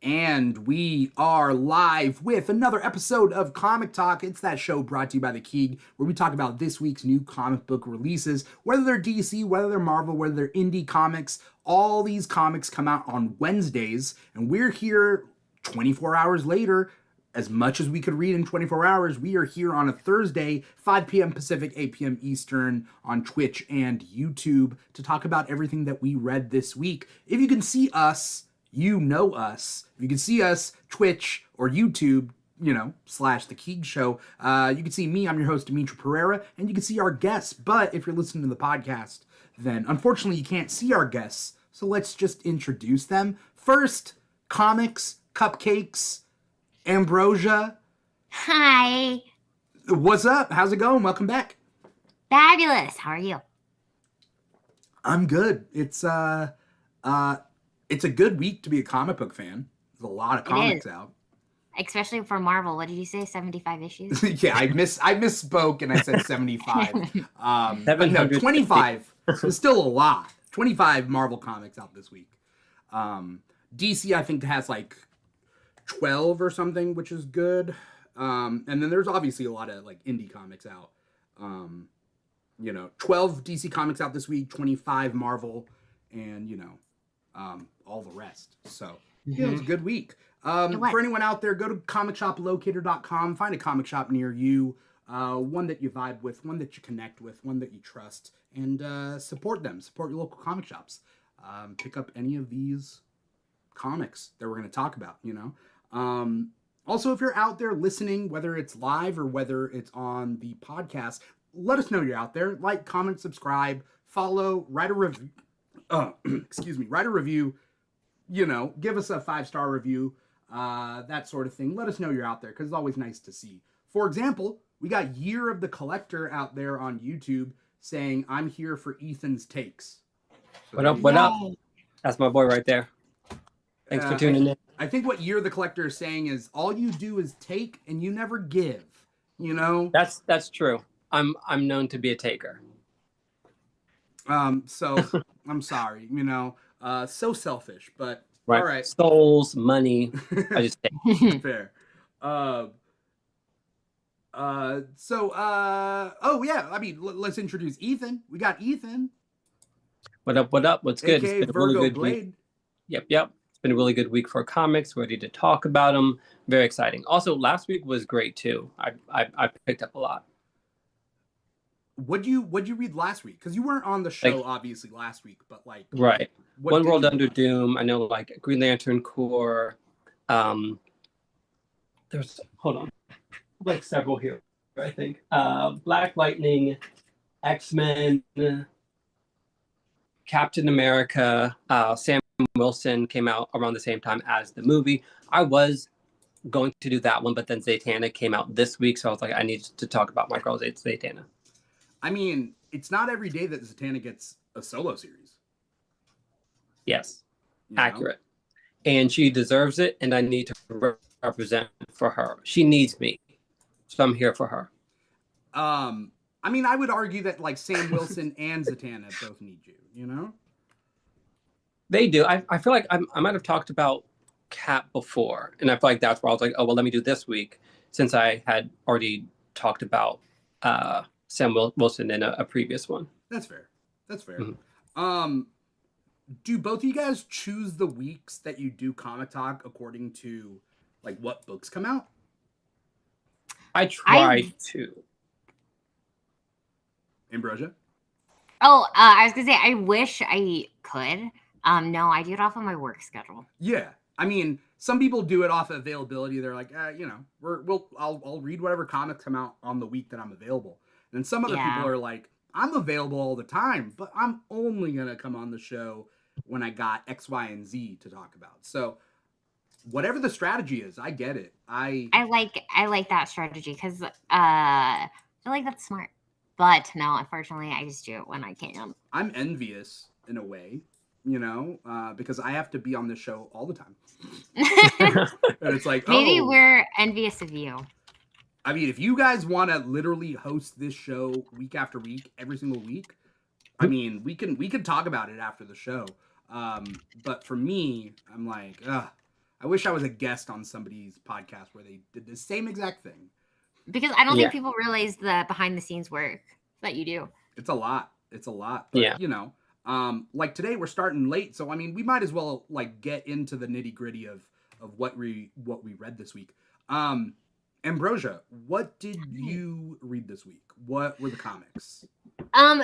And we are live with another episode of Comic Talk. It's that show brought to you by The Keeg, where we talk about this week's new comic book releases, whether they're DC, whether they're Marvel, whether they're indie comics. All these comics come out on Wednesdays, and we're here 24 hours later. As much as we could read in 24 hours, we are here on a Thursday, 5 p.m. Pacific, 8 p.m. Eastern, on Twitch and YouTube to talk about everything that we read this week. If you can see us, you know us. If you can see us, Twitch or YouTube, / The Keeg Show, you can see me. I'm your host, Dimithri Perera, and you can see our guests. But if you're listening to the podcast, then unfortunately you can't see our guests. So let's just introduce them. First, comics, cupcakes, Ambrosia. Hi. What's up? How's it going? Welcome back. Fabulous. How are you? I'm good. It's a good week to be a comic book fan. There's a lot of comics out. Especially for Marvel. What did you say? 75 issues? Yeah, I misspoke and I said 75. But no, 25 is still a lot. 25 Marvel comics out this week. DC, I think, has like 12 or something, which is good. And then there's obviously a lot of like indie comics out. 12 DC comics out this week, 25 Marvel, and all the rest. So it was a good week. For anyone out there, go to comicshoplocator.com, find a comic shop near you, one that you vibe with, one that you connect with, one that you trust, and support them. Support your local comic shops. Pick up any of these comics that we're going to talk about, Also, if you're out there listening, whether it's live or whether it's on the podcast, let us know you're out there. Like, comment, subscribe, follow, write a review. Write a review. Give us a 5-star review, that sort of thing. Let us know you're out there because it's always nice to see. For example, we got Year of the Collector out there on YouTube saying, "I'm here for Ethan's takes." So what up? That's my boy right there. Thanks for tuning in. I think what Year of the Collector is saying is all you do is take and you never give. That's true. I'm known to be a taker. So I'm sorry, so selfish, but right. All right. Souls, money, I just take. Fair. Let's introduce Ethan. We got Ethan. What up? What's good? AKA It's been Virgo a really good Blade. Week. Yep. It's been a really good week for comics. Ready to talk about them. Very exciting. Also, last week was great too. I picked up a lot. What'd you read last week? Because you weren't on the show, obviously, last week, but like... Right. One World Under Doom. I know, like, Green Lantern Corps. There's... Hold on. Like, several here, I think. Black Lightning, X-Men, Captain America, Sam Wilson came out around the same time as the movie. I was going to do that one, but then Zatanna came out this week, so I was like, I need to talk about my girl Zatanna. I mean, it's not every day that Zatanna gets a solo series. Yes, accurate. And she deserves it, and I need to represent for her. She needs me, so I'm here for her. I mean, I would argue that like Sam Wilson and Zatanna both need you, They do. I feel like I might have talked about Cap before, and I feel like that's where I was like, oh, well, let me do this week, since I had already talked about Sam Wilson in a previous one. That's fair. Mm-hmm. Do both of you guys choose the weeks that you do Comic Talk according to like what books come out? I try to. Ambrosia? Oh, I was gonna say I wish I could. No, I do it off of my work schedule. Yeah, I mean, some people do it off of availability. They're like, I'll read whatever comics come out on the week that I'm available. And some other people are like, I'm available all the time, but I'm only gonna come on the show when I got X, Y, and Z to talk about. So, whatever the strategy is, I get it. I like that strategy because I feel like that's smart. But no, unfortunately, I just do it when I can. I'm envious in a way, because I have to be on this show all the time. And it's like, maybe we're envious of you. I mean, if you guys want to literally host this show week after week, every single week, I mean, we can talk about it after the show. But for me, I'm like, I wish I was a guest on somebody's podcast where they did the same exact thing. Because I don't think people realize the behind the scenes work that you do. It's a lot. But, you know, like today we're starting late, so I mean, we might as well like get into the nitty gritty of what we read this week. Ambrosia, what did you read this week? What were the comics?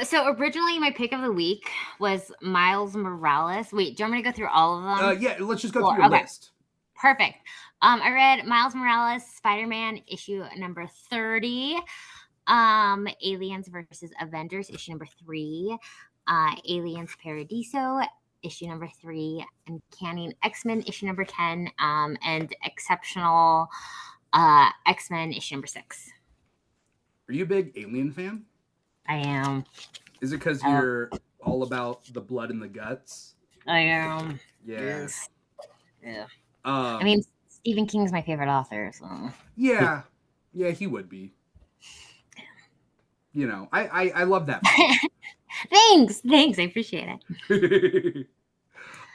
So originally my pick of the week was Miles Morales. Wait, do you want me to go through all of them? Yeah, let's just go through your list. Perfect. I read Miles Morales, Spider-Man issue number 30, Aliens versus Avengers issue number 3, Aliens Paradiso issue number 3, Uncanny X-Men issue number 10, and Exceptional X-Men issue number 6. Are you a big Alien fan? I am. Is it because you're all about the blood and the guts? I am. Yeah. Yes. Yeah. I mean, Stephen King's my favorite author, so. Yeah, he would be. You know, I love that. Thanks, I appreciate it.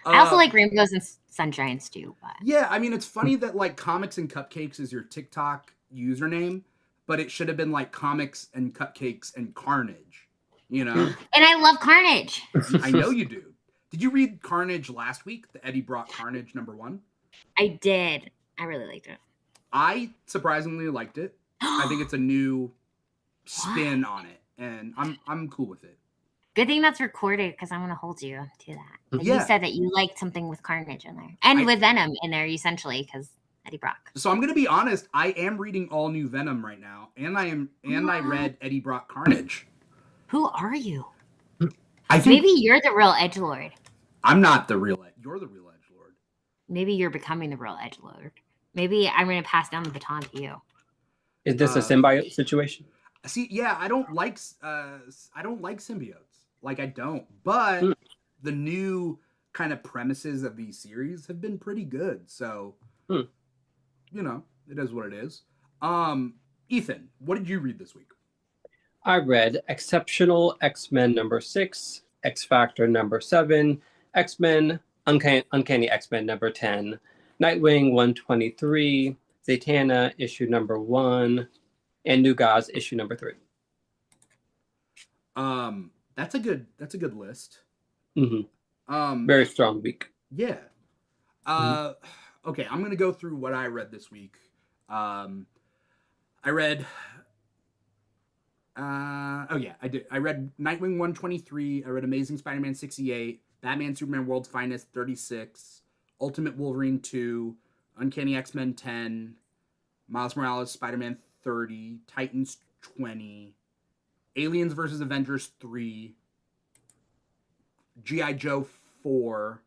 I also like rainbows and sunshines too. But. Yeah, I mean, it's funny that like Comics and Cupcakes is your TikTok username, but it should have been like Comics and Cupcakes and Carnage, you know? And I love Carnage. I know you do. Did you read Carnage last week? The Eddie Brock Carnage #1? I did. I really liked it. I surprisingly liked it. I think it's a new spin on it, and I'm cool with it. Good thing that's recorded because I'm going to hold you to that. You said that you liked something with Carnage in there. And with Venom in there, essentially, because Eddie Brock. So I'm going to be honest. I am reading all new Venom right now. And I read Eddie Brock Carnage. Who are you? I think maybe you're the real edgelord. I'm not the real. You're the real edgelord. Maybe you're becoming the real edgelord. Maybe I'm going to pass down the baton to you. Is this a symbiote situation? See, yeah, I don't like symbiotes. Like, I don't. But the new kind of premises of these series have been pretty good. So, you know, it is what it is. Ethan, what did you read this week? I read Exceptional X-Men #6, X Factor #7, X-Men, Uncanny X-Men #10, Nightwing 123, Zatanna issue #1, and New Gods issue #3. That's a good list. Very strong week. Yeah. Okay, I'm gonna go through what I read this week. I read. I did. I read Nightwing 123. I read Amazing Spider-Man 68, Batman Superman World's Finest 36, Ultimate Wolverine 2, Uncanny X-Men 10, Miles Morales Spider-Man 30, Titans 20, Aliens vs. Avengers 3, G.I. Joe 4.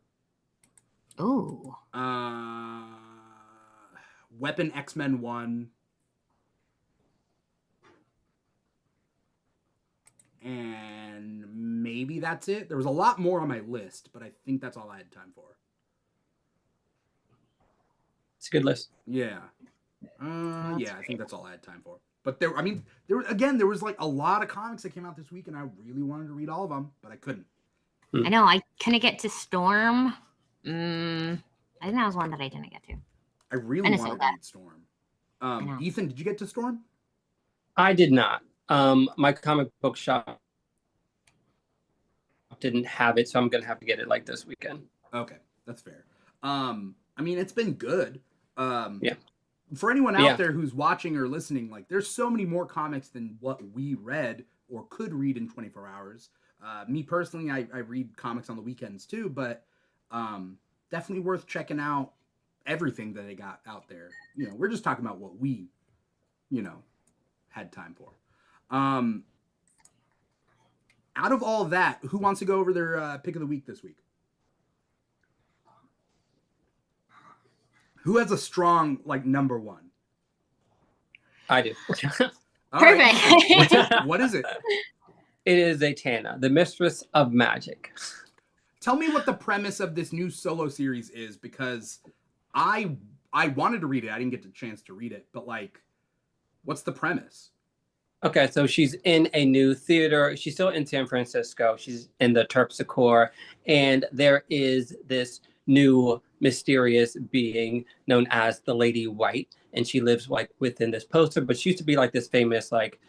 Ooh. Weapon X-Men 1. And maybe that's it. There was a lot more on my list, but I think that's all I had time for. It's a good list. Yeah. I think that's all I had time for. But there was like a lot of comics that came out this week, and I really wanted to read all of them, but I couldn't. I know. I couldn't get to Storm. I think that was one that I didn't get to. I really wanted to read Storm. Ethan, did you get to Storm? I did not. My comic book shop didn't have it, so I'm gonna have to get it like this weekend. Okay, that's fair. I mean, it's been good. Yeah. For anyone out there who's watching or listening, like, there's so many more comics than what we read or could read in 24 hours. Me personally, I read comics on the weekends too, but definitely worth checking out everything that they got out there. You know, we're just talking about what we, had time for. Out of all of that, who wants to go over their pick of the week this week? Who has a strong, like, #1? I do. Perfect. Right. What is it? It is Zatanna, the Mistress of Magic. Tell me what the premise of this new solo series is, because I wanted to read it. I didn't get the chance to read it, but, like, what's the premise? Okay, so she's in a new theater. She's still in San Francisco. She's in the Terpsichore, and there is this new mysterious being known as the Lady White, and she lives like within this poster. But she used to be like this famous like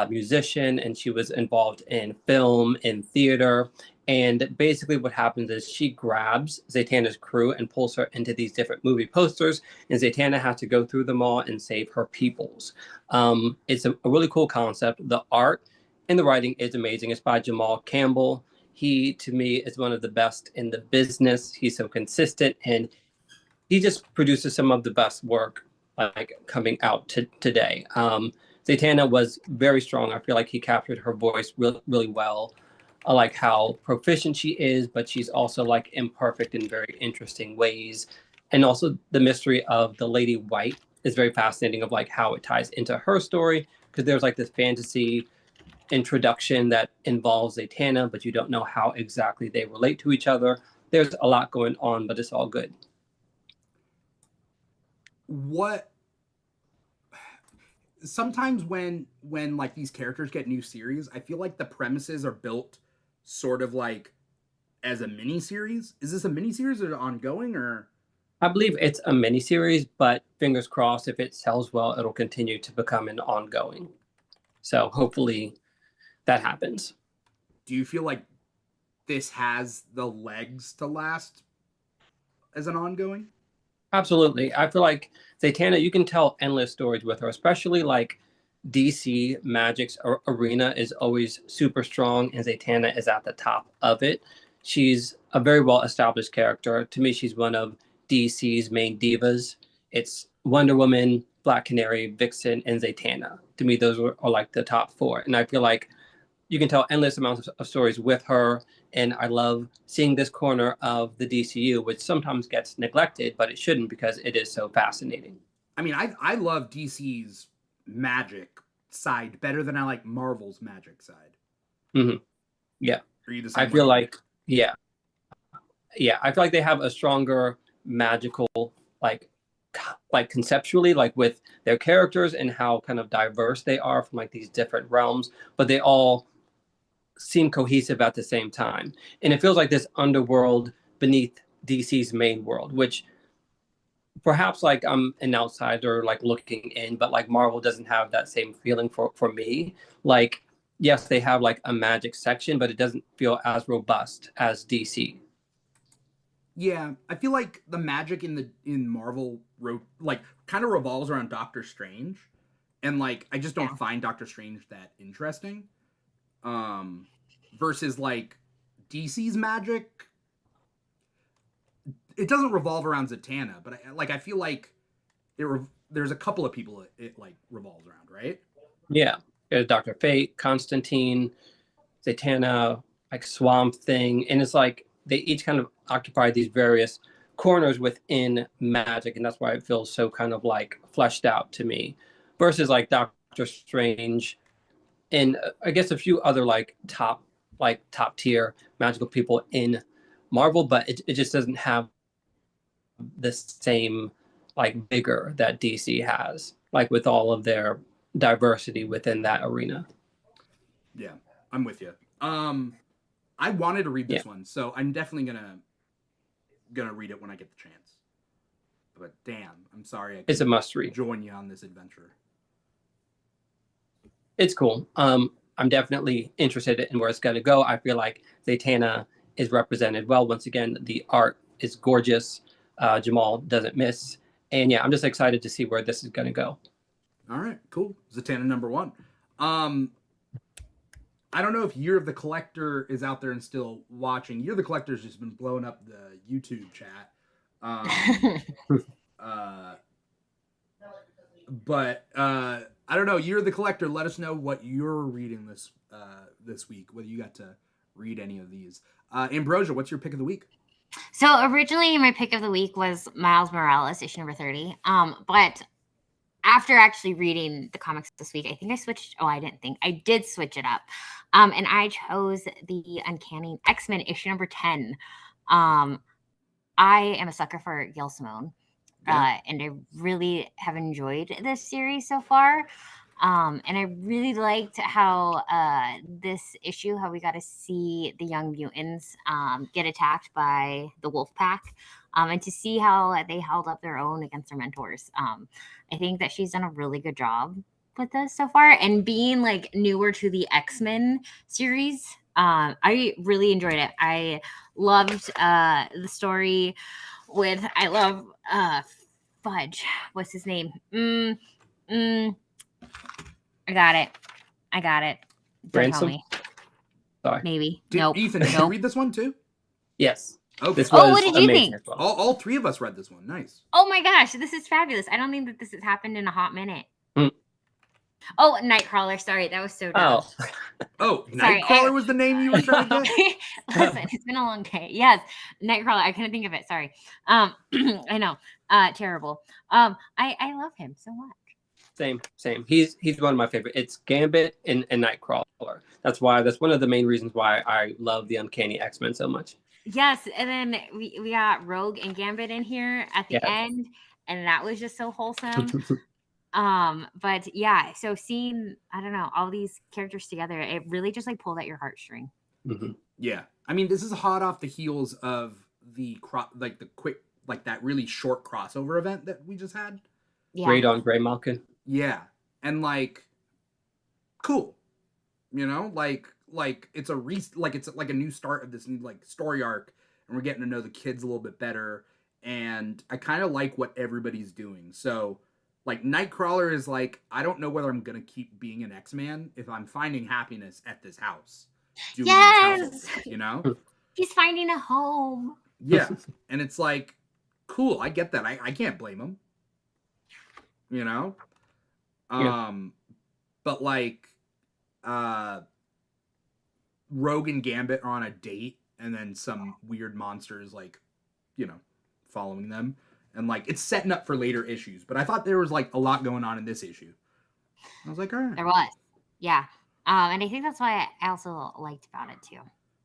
musician, and she was involved in film and theater. And basically, what happens is she grabs Zatanna's crew and pulls her into these different movie posters, and Zatanna has to go through them all and save her peoples. It's a really cool concept. The art and the writing is amazing. It's by Jamal Campbell. He, to me, is one of the best in the business. He's so consistent, and he just produces some of the best work like coming out today. Zatanna was very strong. I feel like he captured her voice really well. I like how proficient she is, but she's also like imperfect in very interesting ways. And also the mystery of the Lady White is very fascinating of like how it ties into her story, because there's like this fantasy introduction that involves Zatanna, but you don't know how exactly they relate to each other. There's a lot going on, but it's all good. What sometimes when like these characters get new series, I feel like the premises are built sort of like as a mini series. Is this a mini series or ongoing, or? I believe it's a mini series, but fingers crossed, if it sells well, it'll continue to become an ongoing. So hopefully that happens. Do you feel like this has the legs to last as an ongoing? Absolutely. I feel like Zatanna, you can tell endless stories with her, especially like DC Magic's arena is always super strong, and Zatanna is at the top of it. She's a very well established character. To me, she's one of DC's main divas. It's Wonder Woman, Black Canary, Vixen, and Zatanna. To me, those are like the top four. And I feel like you can tell endless amounts of stories with her. And I love seeing this corner of the DCU, which sometimes gets neglected, but it shouldn't, because it is so fascinating. I mean, I love DC's magic side better than I like Marvel's magic side. Mm-hmm. Yeah. Are you the same I feel way? like, yeah. I feel like they have a stronger magical, like conceptually, like with their characters and how kind of diverse they are from like these different realms, but they all seem cohesive at the same time. And it feels like this underworld beneath DC's main world, which perhaps like I'm an outsider like looking in, but like Marvel doesn't have that same feeling for me. Like, yes, they have like a magic section, but it doesn't feel as robust as DC. Yeah, I feel like the magic in Marvel like kind of revolves around Doctor Strange, and like I just don't find Doctor Strange that interesting. Versus like DC's magic, it doesn't revolve around Zatanna, but I feel like there's a couple of people it like revolves around, right? Yeah, there's Doctor Fate, Constantine, Zatanna, like Swamp Thing, and it's like they each kind of occupy these various corners within magic, and that's why it feels so kind of like fleshed out to me. Versus like Doctor Strange, and I guess a few other like top tier magical people in Marvel, but it just doesn't have the same like vigor that DC has, like with all of their diversity within that arena. Yeah, I'm with you. I wanted to read this one, so I'm definitely gonna read it when I get the chance. But damn, I'm sorry. It's a must read. Join you on this adventure. It's cool. I'm definitely interested in where it's going to go. I feel like Zatanna is represented well. Once again, the art is gorgeous. Jamal doesn't miss. And yeah, I'm just excited to see where this is going to go. All right, cool. Zatanna number 1. I don't know if Year of the Collector is out there and still watching. Year of the Collector's just been blowing up the YouTube chat. But I don't know. Year of the Collector, let us know what you're reading this week, whether you got to read any of these. Ambrosia, what's your pick of the week? So originally my pick of the week was Miles Morales, issue number 30. But after actually reading the comics this week, I think I switched. Oh, I didn't think. I did switch it up. And I chose the Uncanny X-Men issue number 10. I am a sucker for Gail Simone. Yeah. And I really have enjoyed this series so far. And I really liked how this issue, how we got to see the Young Mutants get attacked by the Wolf Pack. and to see how they held up their own against their mentors. I think that she's done a really good job with this so far, and being like newer to the X-Men series. I really enjoyed it. I loved the story with, I love Fudge. What's his name? I got it. Don't tell Ransom? me. Sorry. Maybe. Nope. Ethan, did you read this one too? Yes. Okay. This was what did you amazing think? as well. All three of us read this one. Nice. Oh my gosh, this is fabulous. I don't think that this has happened in a hot minute. Mm. Oh, Nightcrawler. Sorry, that was so dumb. Oh, Sorry, Nightcrawler was the name you were trying to get? Listen, it's been a long day. Yes, Nightcrawler. I couldn't think of it. Sorry. I know. Terrible. I love him so much. Same. He's one of my favorite. It's Gambit and Nightcrawler. That's one of the main reasons why I love the Uncanny X-Men so much. Yes, and then we got Rogue and Gambit in here at the end, and that was just so wholesome. But yeah, so seeing, I don't know, all these characters together, it really just like pulled at your heartstring. Mm-hmm. Yeah, I mean, this is hot off the heels of the quick, like that really short crossover event that we just had. Yeah. Great on Grey Malkin. Yeah, and like, cool, you know, like it's it's like a new start of this new like story arc, and we're getting to know the kids a little bit better, and I kind of like what everybody's doing. So, like, Nightcrawler is like, I don't know whether I'm gonna keep being an X-Man if I'm finding happiness at this house. Yes, you know, he's finding a home. Yeah, and it's like, cool. I get that. I can't blame him. You know, but like, Rogue and Gambit are on a date, and then some weird monsters like, you know, following them, and like it's setting up for later issues. But I thought there was like a lot going on in this issue. I was like, all right. There was, yeah. And I think that's why I also liked about it too.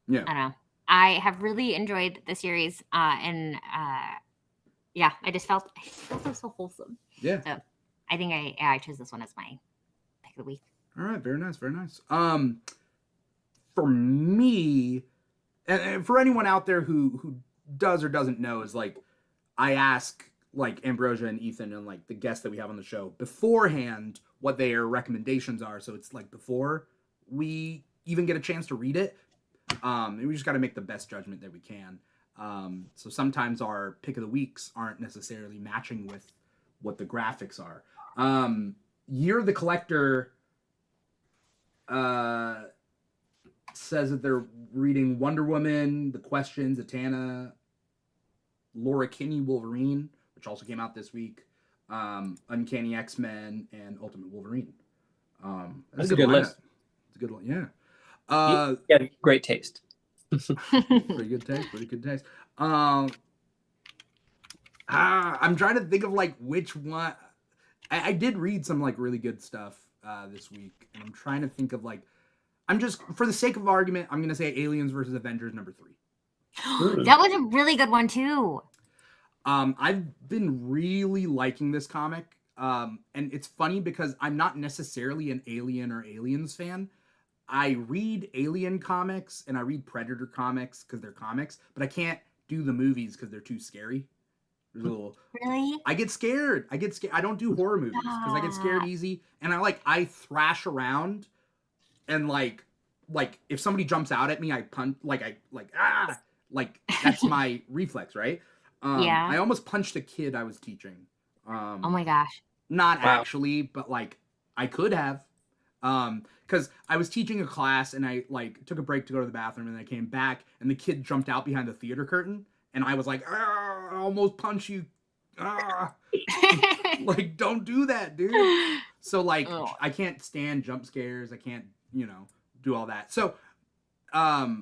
Yeah. I don't know. I have really enjoyed the series, and yeah, I felt it was so wholesome. Yeah. So I think I chose this one as my pick of the week. All right, very nice, very nice. For me, and for anyone out there who does or doesn't know, is like, I ask like Ambrosia and Ethan and like the guests that we have on the show beforehand what their recommendations are, so it's like before we even get a chance to read it. And we just got to make the best judgment that we can. So sometimes our pick of the weeks aren't necessarily matching with what the graphics are. Year of the Collector says that they're reading Wonder Woman, The Question, Zatanna, Laura Kinney Wolverine, which also came out this week, Uncanny X-Men, and Ultimate Wolverine. That's a good list. It's a good one, yeah. Yeah, great taste. Pretty good taste. I'm trying to think of like which one. I did read some like really good stuff this week, and I'm trying to think of like, I'm just, for the sake of argument, I'm gonna say Aliens versus Avengers #3. That was a really good one too. I've been really liking this comic, and it's funny because I'm not necessarily an Alien or Aliens fan. I read Alien comics and I read Predator comics because they're comics, but I can't do the movies because they're too scary. Really? I get scared. I don't do horror movies because I get scared easy, and I thrash around, and like if somebody jumps out at me, I punch like that's my reflex, right? Yeah. I almost punched a kid I was teaching. Oh my gosh. Not actually, but like I could have. Because I was teaching a class and I like took a break to go to the bathroom, and I came back and the kid jumped out behind the theater curtain, and I was like, I almost punch you. Like, don't do that, dude. So like, I can't stand jump scares. I can't, do all that. So, I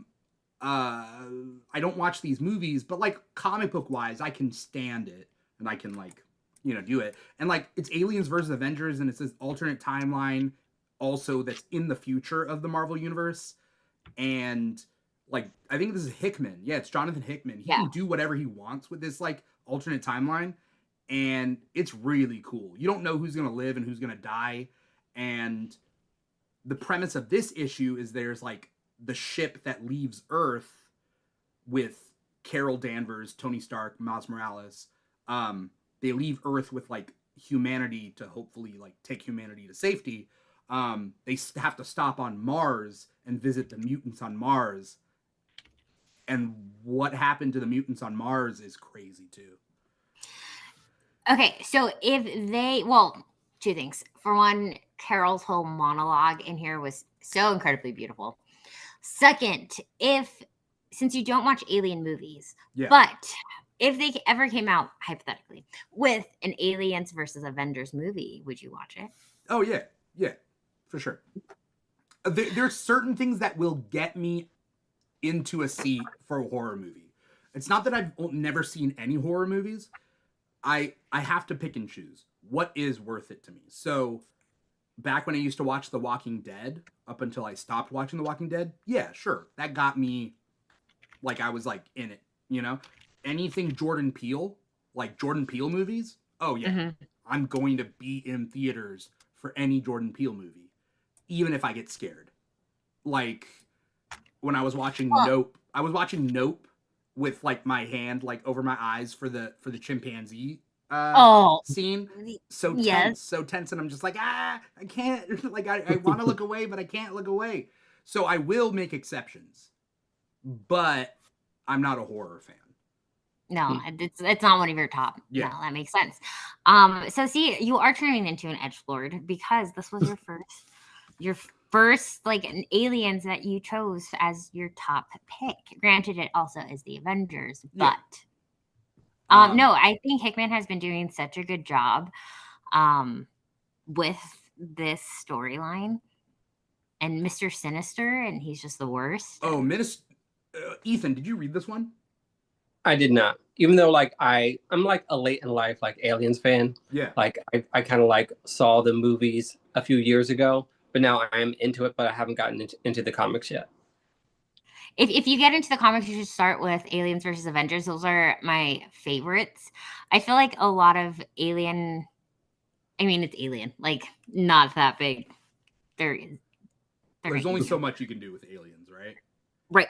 don't watch these movies, but like comic book wise, I can stand it, and I can like, do it. And like, it's Aliens versus Avengers, and it's this alternate timeline also that's in the future of the Marvel universe, and like I think this is Hickman. Yeah, it's Jonathan Hickman. He can do whatever he wants with this like alternate timeline, and it's really cool. You don't know who's gonna live and who's gonna die, and the premise of this issue is there's like the ship that leaves Earth with Carol Danvers, Tony Stark, Miles Morales, they leave Earth with like humanity to hopefully like take humanity to safety. They have to stop on Mars and visit the mutants on Mars. And what happened to the mutants on Mars is crazy too. Okay, so two things. For one, Carol's whole monologue in here was so incredibly beautiful. Second, since you don't watch alien movies, but if they ever came out, hypothetically, with an Aliens versus Avengers movie, would you watch it? Oh, yeah, for sure. There's certain things that will get me into a seat for a horror movie. It's not that I've never seen any horror movies. I have to pick and choose what is worth it to me. So back when I used to watch The Walking Dead, up until I stopped watching The Walking Dead, yeah, sure, that got me, like, I was like in it, you know. Anything Jordan Peele, like Jordan Peele movies, oh yeah, I'm going to be in theaters for any Jordan Peele movie, even if I get scared. Like when I was watching Nope, I was watching Nope with like my hand like over my eyes for the chimpanzee scene. So tense, and I'm just like, I can't, like I want to look away, but I can't look away. So I will make exceptions, but I'm not a horror fan. No, it's not one of your top. Yeah. No, that makes sense. So see, you are turning into an edgelord because this was your first like an Aliens that you chose as your top pick. Granted, it also is the Avengers, but no, I think Hickman has been doing such a good job with this storyline and Mr. Sinister, and he's just the worst. Oh, Ethan, did you read this one? I did not. Even though like I'm like a late in life like Aliens fan. Yeah. Like I kind of like saw the movies a few years ago, but now I'm into it, but I haven't gotten into the comics yet. If you get into the comics, you should start with Aliens versus Avengers. Those are my favorites. I feel like a lot of it's Alien, like not that big. There's only so much you can do with Aliens, right? Right.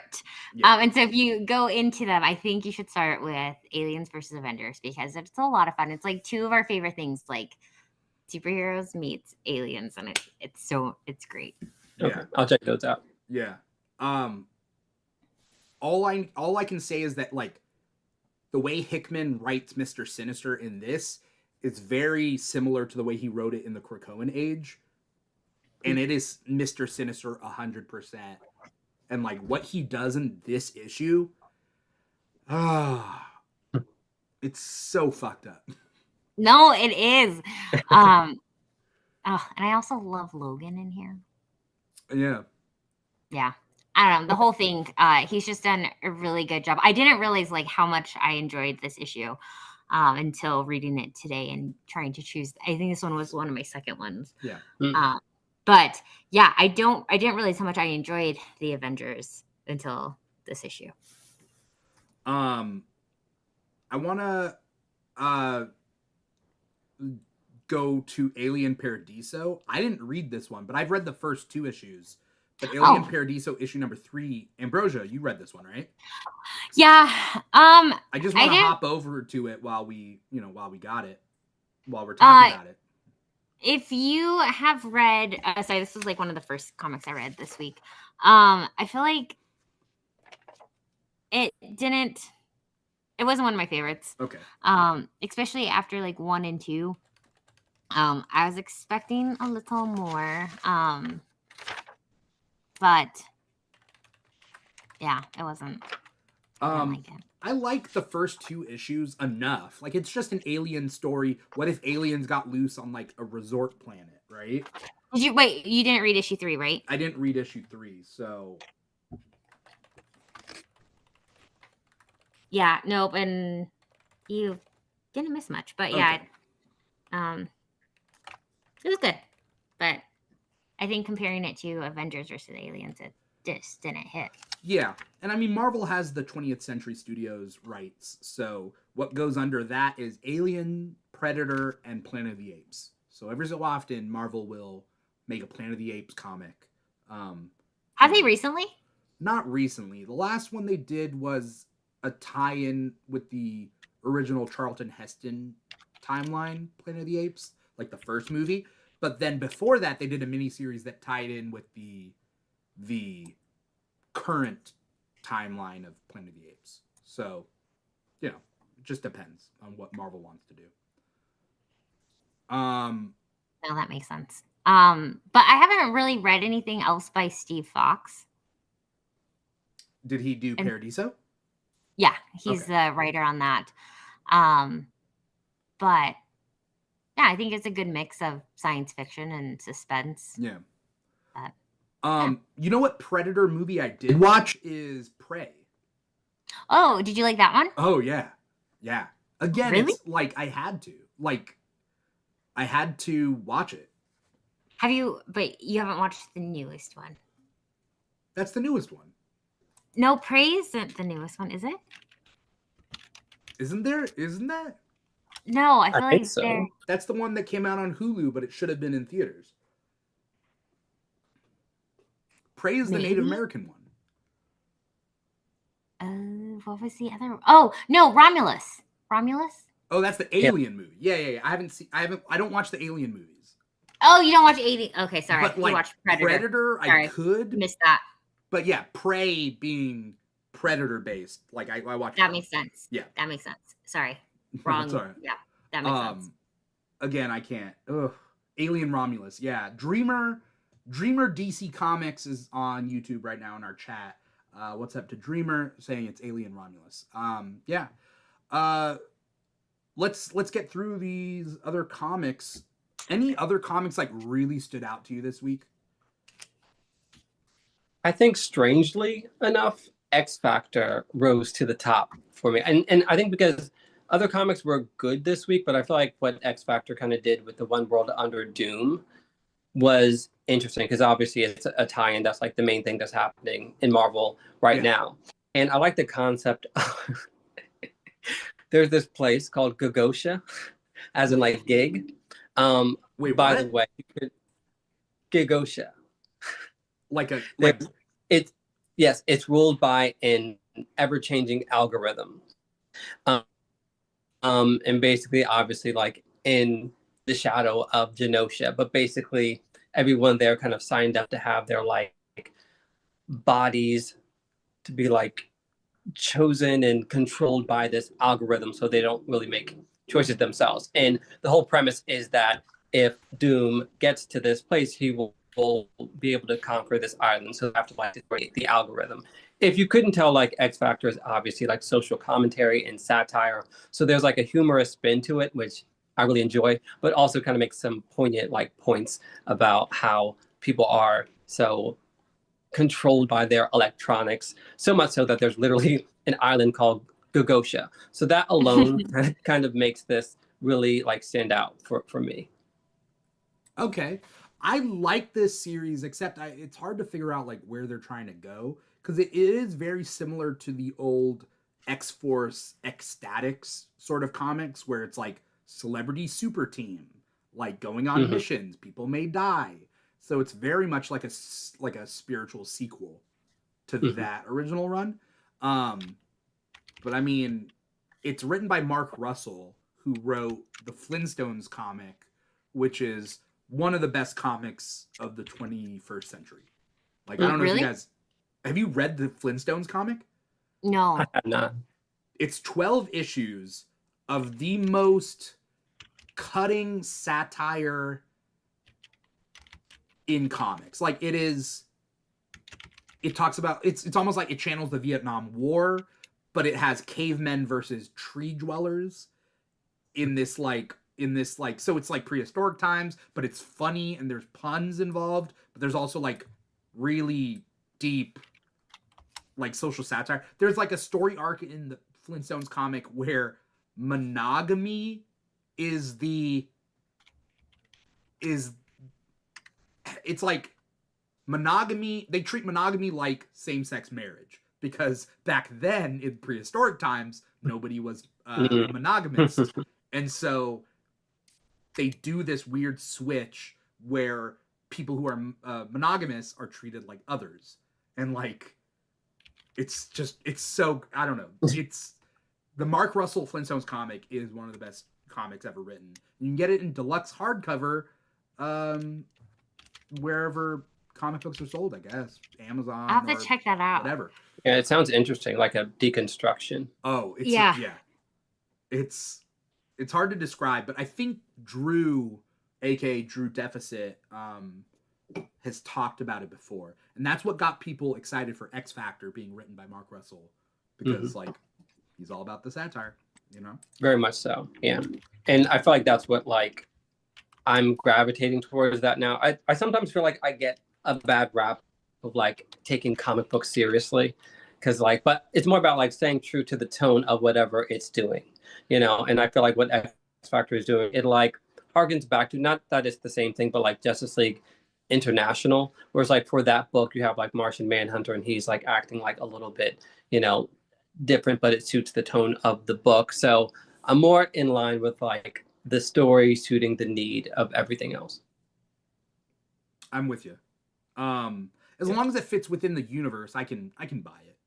Yeah. And so if you go into them, I think you should start with Aliens versus Avengers because it's a lot of fun. It's like two of our favorite things, like superheroes meets aliens, and it's great. Yeah, okay. I'll check those out. Yeah. All I can say is that like the way Hickman writes Mr. Sinister in this is very similar to the way he wrote it in the Krakoan Age, and it is Mr. Sinister 100%. And like what he does in this issue, it's so fucked up. No, it is. And I also love Logan in here. Yeah. Yeah. I don't know. The whole thing, he's just done a really good job. I didn't realize like how much I enjoyed this issue until reading it today and trying to choose. I think this one was one of my second ones. Yeah. But yeah, I didn't realize how much I enjoyed the Avengers until this issue. I want to go to Alien Paradiso. I didn't read this one, but I've read the first two issues. But Alien Paradiso issue number 3, Ambrosia, you read this one, right? Yeah. I just want to hop over to it while we're talking about it. If you have read, this was like one of the first comics I read this week. I feel like it wasn't one of my favorites. Okay. Especially after like 1 and 2. I was expecting a little more. But yeah, it wasn't. I like the first 2 issues enough. Like it's just an alien story. What if aliens got loose on like a resort planet, right? You didn't read issue 3, right? I didn't read issue 3, so yeah, nope, and you didn't miss much, but yeah, it was good. But I think comparing it to Avengers versus Aliens, it just didn't hit. Yeah, and I mean, Marvel has the 20th Century Studios rights, so what goes under that is Alien, Predator, and Planet of the Apes. So every so often, Marvel will make a Planet of the Apes comic. Have they recently? Not recently. The last one they did was a tie-in with the original Charlton Heston timeline, Planet of the Apes, like the first movie. But then before that, they did a miniseries that tied in with the current timeline of Planet of the Apes. So, you know, it just depends on what Marvel wants to do. No, that makes sense. But I haven't really read anything else by Steve Fox. Did he do Paradiso? Yeah, he's the writer on that. But yeah, I think it's a good mix of science fiction and suspense. Yeah. But, you know what Predator movie I did watch is Prey. Oh, did you like that one? Oh yeah. Yeah. Again, Really? it's like I had to watch it. But you haven't watched the newest one. That's the newest one. No, Prey isn't the newest one, is it? Isn't that? No, I feel I like think so. they're... That's the one that came out on Hulu, but it should have been in theaters. Prey is the Native American one. What was the other? Oh, no, Romulus. Oh, that's the Alien movie. Yeah. I don't watch the Alien movies. Oh, you don't watch 80. Okay, sorry. But like you watch Predator. I could. Missed that. But yeah, Prey being Predator based, like I watch. That makes sense. Yeah. That makes sense. Sorry. Wrong. Sorry. Yeah, that makes sense. Again, I can't. Ugh. Alien Romulus. Yeah. Dreamer DC Comics is on YouTube right now in our chat. What's up to Dreamer saying it's Alien Romulus. Yeah. Let's get through these other comics. Any other comics like really stood out to you this week? I think strangely enough, X Factor rose to the top for me. And I think because other comics were good this week, but I feel like what X Factor kind of did with the One World Under Doom was interesting because obviously it's a tie-in. That's like the main thing that's happening in Marvel right now. And I like the concept of there's this place called Gagosha, as in like gig. Wait, by what? the way, Gagosha. It's ruled by an ever-changing algorithm. And basically, obviously, like in the shadow of Genosha, but basically everyone there kind of signed up to have their like bodies to be like chosen and controlled by this algorithm, so they don't really make choices themselves. And the whole premise is that if Doom gets to this place, he will be able to conquer this island. So they have to like the algorithm. If you couldn't tell, like X Factor is obviously like social commentary and satire. So there's like a humorous spin to it, which I really enjoy, but also kind of makes some poignant like points about how people are so controlled by their electronics, so much so that there's literally an island called Gagosha. So that alone kind of makes this really like stand out for me. Okay. I like this series, except it's hard to figure out like where they're trying to go, because it is very similar to the old X-Force Ecstatics sort of comics, where it's like celebrity super team, like going on missions, people may die. So it's very much like a spiritual sequel to that original run. But I mean, it's written by Mark Russell, who wrote the Flintstones comic, which is one of the best comics of the 21st century. Like, I don't know if you guys... Have you read the Flintstones comic? No. I have not. It's 12 issues of the most cutting satire in comics. Like, it talks about... It's almost like it channels the Vietnam War, but it has cavemen versus tree dwellers in this, so it's like prehistoric times, but it's funny and there's puns involved, but there's also like really deep like social satire. There's like a story arc in the Flintstones comic where monogamy it's like monogamy, they treat monogamy like same-sex marriage, because back then in prehistoric times nobody was monogamous. And so they do this weird switch where people who are monogamous are treated like others. And like, it's so, I don't know. It's the Mark Russell Flintstones comic is one of the best comics ever written. You can get it in deluxe hardcover, wherever comic books are sold, I guess. Amazon. I'll have to check that out. Whatever. Yeah, it sounds interesting, like a deconstruction. Oh, yeah. It's hard to describe, but I think Drew, aka Drew Deficit, has talked about it before, and that's what got people excited for X Factor being written by Mark Russell, because like he's all about the satire, you know. Very much so, yeah. And I feel like that's what like I'm gravitating towards that now. I sometimes feel like I get a bad rap of like taking comic books seriously, because like, but it's more about like staying true to the tone of whatever it's doing, you know. And I feel like what X Factor is doing, it like harkens back to, not that it's the same thing, but like Justice League International, whereas like for that book you have like Martian Manhunter and he's like acting like a little bit, you know, different, but it suits the tone of the book. So I'm more in line with like the story suiting the need of everything else. I'm with you. As long as it fits within the universe, I can buy it.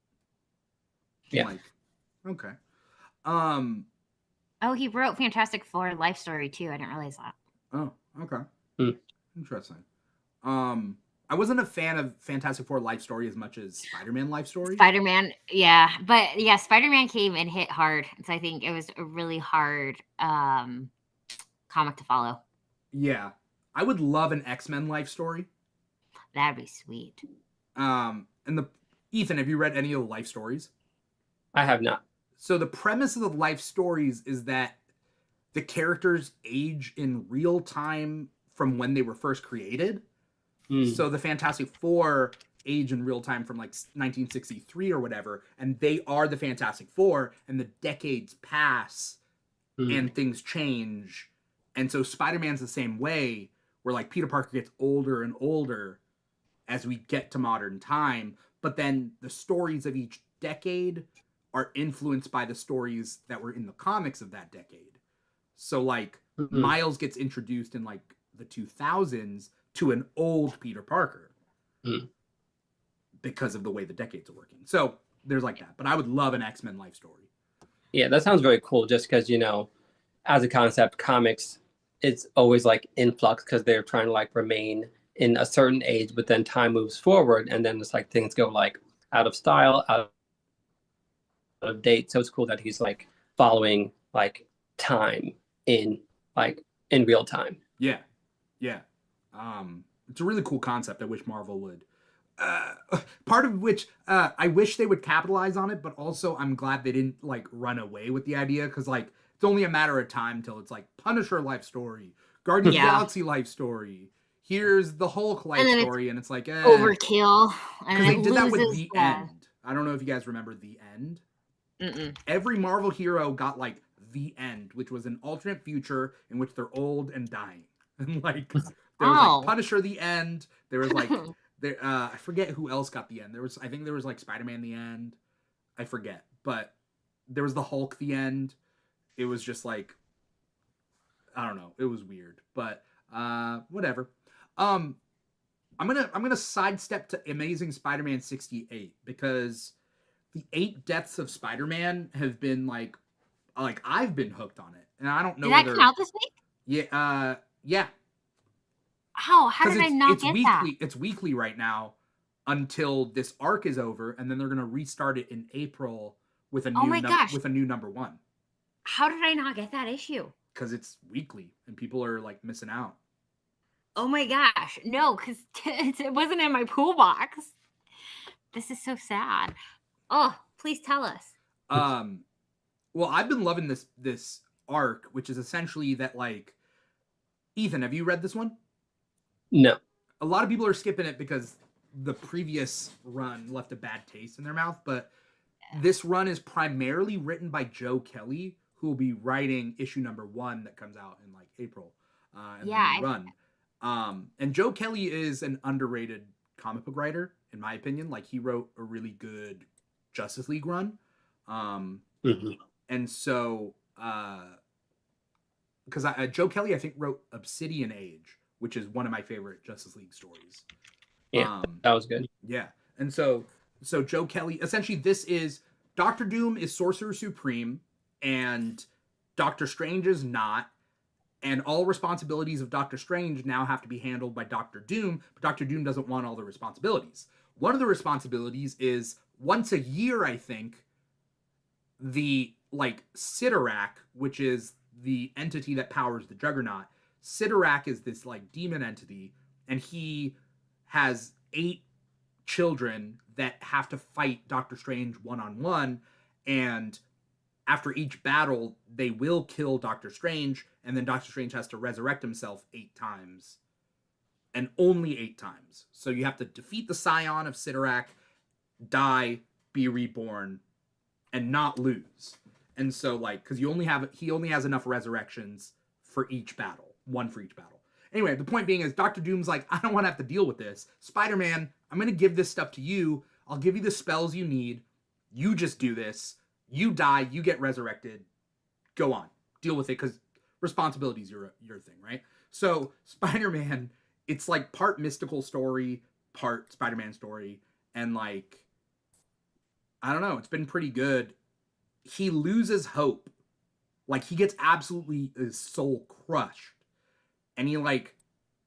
Yeah. Like, okay. Oh, he wrote Fantastic Four life story too. I didn't realize that. Oh, okay. Interesting. I wasn't a fan of Fantastic Four life story as much as Spider-Man life story. Spider-Man, yeah, but yeah, Spider-Man came and hit hard, so I think it was a really hard comic to follow. Yeah, I would love an X-Men life story. That'd be sweet. And Ethan, have you read any of the life stories? I have not. So the premise of the life stories is that the characters age in real time from when they were first created. So the Fantastic Four age in real time from like 1963 or whatever, and they are the Fantastic Four, and the decades pass and things change. And so Spider-Man's the same way, where like Peter Parker gets older and older as we get to modern time, but then the stories of each decade are influenced by the stories that were in the comics of that decade. So like Miles gets introduced in like the 2000s to an old Peter Parker because of the way the decades are working. So there's like that, but I would love an X-Men life story. Yeah, that sounds very cool, just because, you know, as a concept, comics, it's always like in flux because they're trying to like remain in a certain age, but then time moves forward and then it's like things go like out of style, out of date. So it's cool that he's like following like time in real time. Yeah. It's a really cool concept. I wish Marvel would. Part of which I wish they would capitalize on it, but also I'm glad they didn't like run away with the idea, because like it's only a matter of time till it's like Punisher life story, Guardians of the Galaxy life story. Here's the Hulk life story, and it's like overkill. Because they did that with The End. I don't know if you guys remember The End. Every Marvel hero got like The End, which was an alternate future in which they're old and dying, and like there was like Punisher The End. There was like I forget who else got The End. I think there was like Spider-Man The End. I forget, but there was the Hulk The End. It was just like, I don't know. It was weird, but whatever. I'm gonna sidestep to Amazing Spider-Man 68, because the 8 Deaths of Spider-Man have been like I've been hooked on it, and I don't know. Did that come out this week? Yeah. Yeah. How did I not get that? It's weekly right now until this arc is over, and then they're gonna restart it in April with a new number 1. How did I not get that issue? Because it's weekly and people are like missing out. Oh my gosh. No, because it wasn't in my pool box. This is so sad. Oh, please tell us. Well, I've been loving this arc, which is essentially that like, Ethan, have you read this one? No. A lot of people are skipping it because the previous run left a bad taste in their mouth, but this run is primarily written by Joe Kelly, who will be writing issue number 1 that comes out in like April. And Joe Kelly is an underrated comic book writer, in my opinion. Like, he wrote a really good Justice League run. And so, because Joe Kelly, I think, wrote Obsidian Age, which is one of my favorite Justice League stories. Yeah, that was good. Yeah. And so So Joe Kelly, essentially this is Doctor Doom is Sorcerer Supreme and Doctor Strange is not, and all responsibilities of Doctor Strange now have to be handled by Doctor Doom, but Doctor Doom doesn't want all the responsibilities. One of the responsibilities is once a year, I think, the Sidorak, which is the entity that powers the Juggernaut. Sidorak is this demon entity, and he has 8 children that have to fight Doctor Strange one-on-one, and after each battle, they will kill Doctor Strange, and then Doctor Strange has to resurrect himself 8 times. And only 8 times. So you have to defeat the Scion of Sidorak, die, be reborn, and not lose. And so, because he only has enough resurrections for each battle. 1 for each battle. Anyway, the point being is Doctor Doom's I don't want to have to deal with this. Spider-Man, I'm going to give this stuff to you. I'll give you the spells you need. You just do this. You die. You get resurrected. Go on. Deal with it, because responsibility is your thing, right? So Spider-Man, it's part mystical story, part Spider-Man story. And I don't know. It's been pretty good. He loses hope. He gets absolutely his soul crushed. And he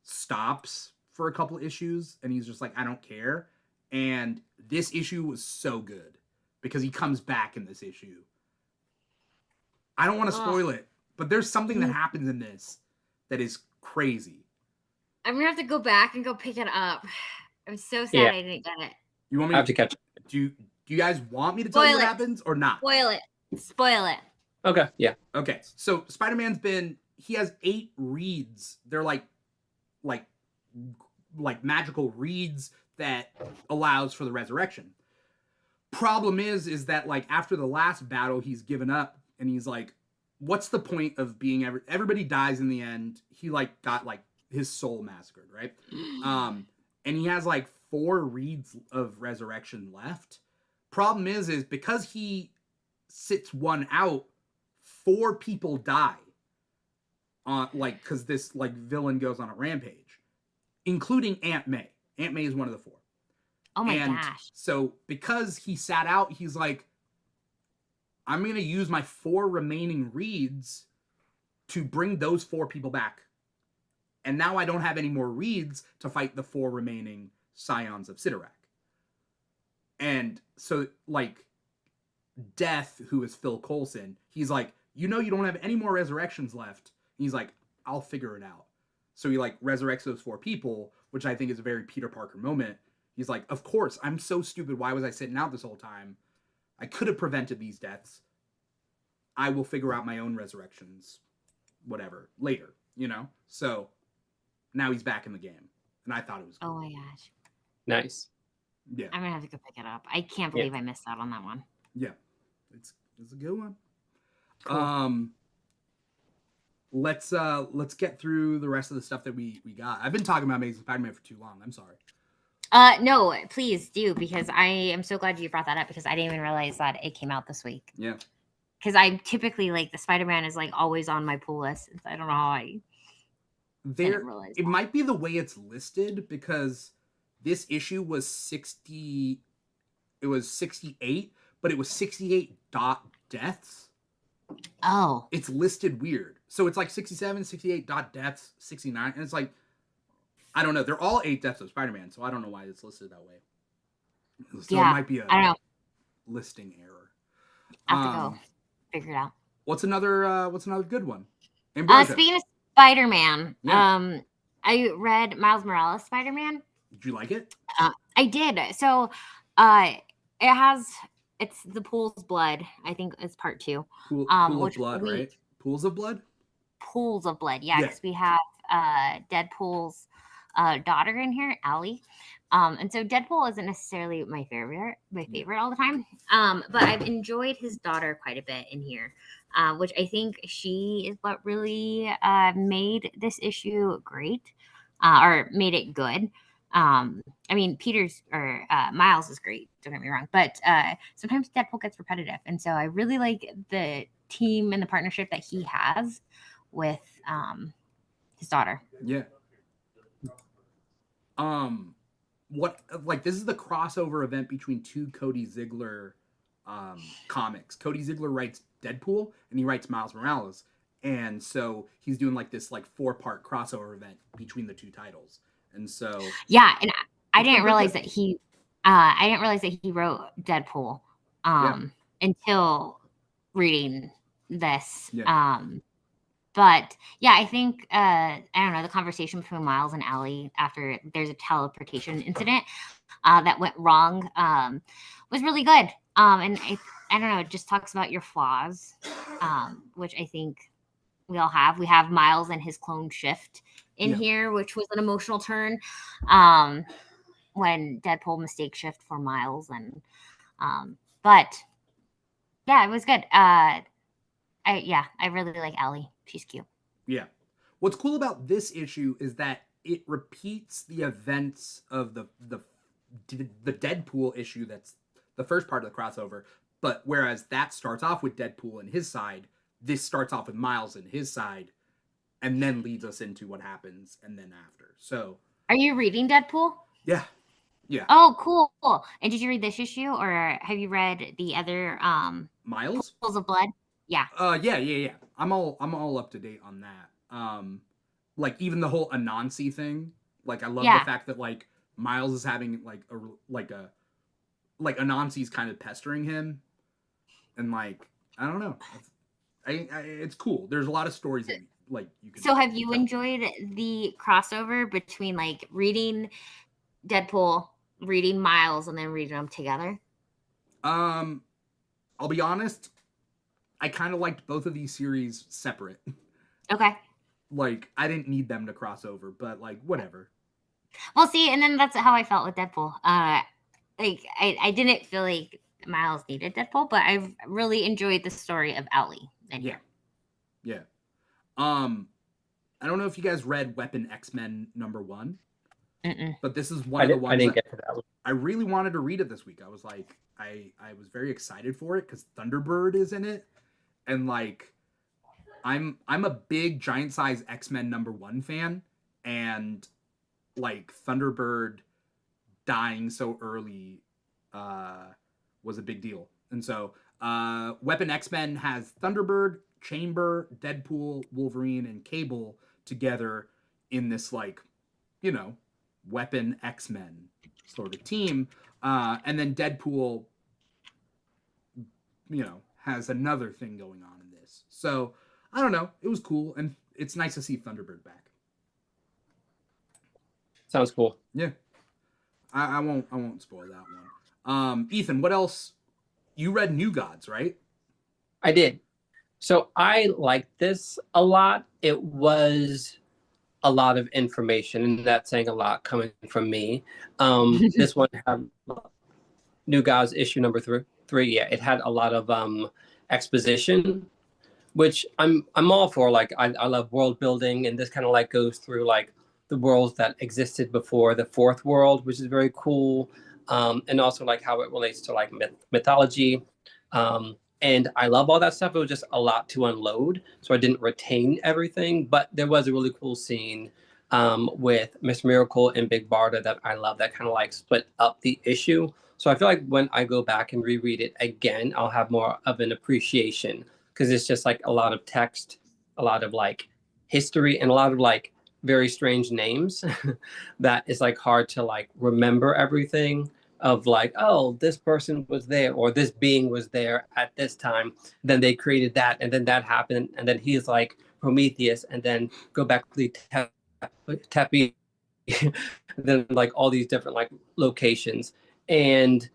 stops for a couple issues, and he's just I don't care. And this issue was so good because he comes back in this issue. I don't want to spoil it, but there's something that happens in this that is crazy. I'm gonna have to go back and go pick it up. I'm so sad I didn't get it. You want me? I have to catch it. Do you guys want me to tell you what happens or not? Spoil it. Okay. Yeah. Okay. So Spider-Man's he has 8 reeds. They're like magical reeds that allows for the resurrection. Problem is that after the last battle, he's given up, and he's what's the point of being everybody dies in the end. He got his soul massacred, right? And he has 4 reeds of resurrection left. Problem is because he sits one out, 4 people die. Because this villain goes on a rampage, including Aunt May. Aunt May is one of the 4. Oh my gosh. So because he sat out, he's I'm going to use my 4 remaining reeds to bring those 4 people back. And now I don't have any more reeds to fight the 4 remaining Scions of Sidorak. And so, Death, who is Phil Coulson, he's you don't have any more resurrections left. He's I'll figure it out. So he resurrects those 4 people, which I think is a very Peter Parker moment. He's of course, I'm so stupid. Why was I sitting out this whole time? I could have prevented these deaths. I will figure out my own resurrections, whatever, later, So now he's back in the game. And I thought it was cool. Oh my gosh. Nice. Yeah. I'm going to have to go pick it up. I can't believe I missed out on that one. Yeah. It's a good one. Cool. Let's get through the rest of the stuff that we got. I've been talking about Amazing Spider-Man for too long. I'm sorry. No, please do, because I am so glad you brought that up, because I didn't even realize that it came out this week. Yeah. Because I'm typically the Spider-Man is always on my pull list. I don't know how I didn't realize it might be the way it's listed, because this issue was 60. It was 68, but it was 68 deaths. Oh. It's listed weird. So it's 67, 68 deaths, 69. And it's I don't know. They're all 8 deaths of Spider-Man, so I don't know why it's listed that way. So it might be a listing error. I have to go figure it out. What's another good one? Ambrosia. Speaking of Spider-Man, yeah. I read Miles Morales Spider-Man. Did you like it? I did. So it's the Pool's Blood. I think it's part 2. Pool of Blood, right? Pools of Blood? Pools of Blood, yeah. Because we have Deadpool's daughter in here, Allie. And so Deadpool isn't necessarily my favorite all the time. But I've enjoyed his daughter quite a bit in here, which I think she is what really made this issue great, or made it good. I mean, Miles is great, don't get me wrong, but sometimes Deadpool gets repetitive. And so I really like the team and the partnership that he has with his daughter. Yeah. this is the crossover event between two Cody Ziegler comics. Cody Ziegler writes Deadpool and he writes Miles Morales, and so he's doing like this like 4-part crossover event between the two titles. And so yeah, and I didn't realize that he wrote Deadpool until reading this. Yeah. But yeah, I think I don't know, the conversation between Miles and Allie after there's a teleportation incident that went wrong was really good. And I don't know, it just talks about your flaws, which I think we all have. We have Miles and his clone shift in here, which was an emotional turn when Deadpool mistake shift for Miles. And but yeah, it was good. I really like Allie. She's cute. Yeah. What's cool about this issue is that it repeats the events of the Deadpool issue that's the first part of the crossover, but whereas that starts off with Deadpool and his side, this starts off with Miles and his side, and then leads us into what happens and then after. So, are you reading Deadpool? Yeah. Yeah. Oh, cool. And did you read this issue, or have you read the other Miles? Pools of Blood? Yeah. Yeah. I'm all up to date on that. Like even the whole Anansi thing. Like I love the fact that like Miles is having like Anansi's kind of pestering him, and like I don't know, it's cool. There's a lot of stories that like you can. So have you enjoyed the crossover between like reading Deadpool, reading Miles, and then reading them together? I'll be honest. I kind of liked both of these series separate. Okay. Like I didn't need them to cross over, but like whatever. Well, see, and then that's how I felt with Deadpool. Like I didn't feel like Miles needed Deadpool, but I really enjoyed the story of Allie. Yeah. I don't know if you guys read Weapon X-Men #1, but this is one of the ones I didn't get to that one. I really wanted to read it this week. I was like, I was very excited for it because Thunderbird is in it, and like, I'm a big giant size X-Men #1 fan, and like Thunderbird dying so early was a big deal. And so Weapon X-Men has Thunderbird, Chamber, Deadpool, Wolverine, and Cable together in this like, Weapon X-Men sort of team. And then Deadpool, has another thing going on in this. So I don't know. It was cool, and it's nice to see Thunderbird back. Sounds cool. Yeah. I won't spoil that one. Ethan, what else? You read New Gods, right? I did. So I liked this a lot. It was a lot of information, and that's saying a lot coming from me. This one had New Gods issue #3. Yeah, it had a lot of exposition, which I'm all for. Like I love world building, and this kind of like goes through like the worlds that existed before the fourth world, which is very cool. And also like how it relates to like mythology. And I love all that stuff. It was just a lot to unload, so I didn't retain everything. But there was a really cool scene with Miss Miracle and Big Barda that I love, that kind of like split up the issue. So I feel like when I go back and reread it again, I'll have more of an appreciation, because it's just like a lot of text, a lot of like history, and a lot of like very strange names that is like hard to like remember everything of like, oh, this person was there, or this being was there at this time. Then they created that, and then that happened, and then he's like Prometheus, and then go back to the Tepi, then like all these different like locations. And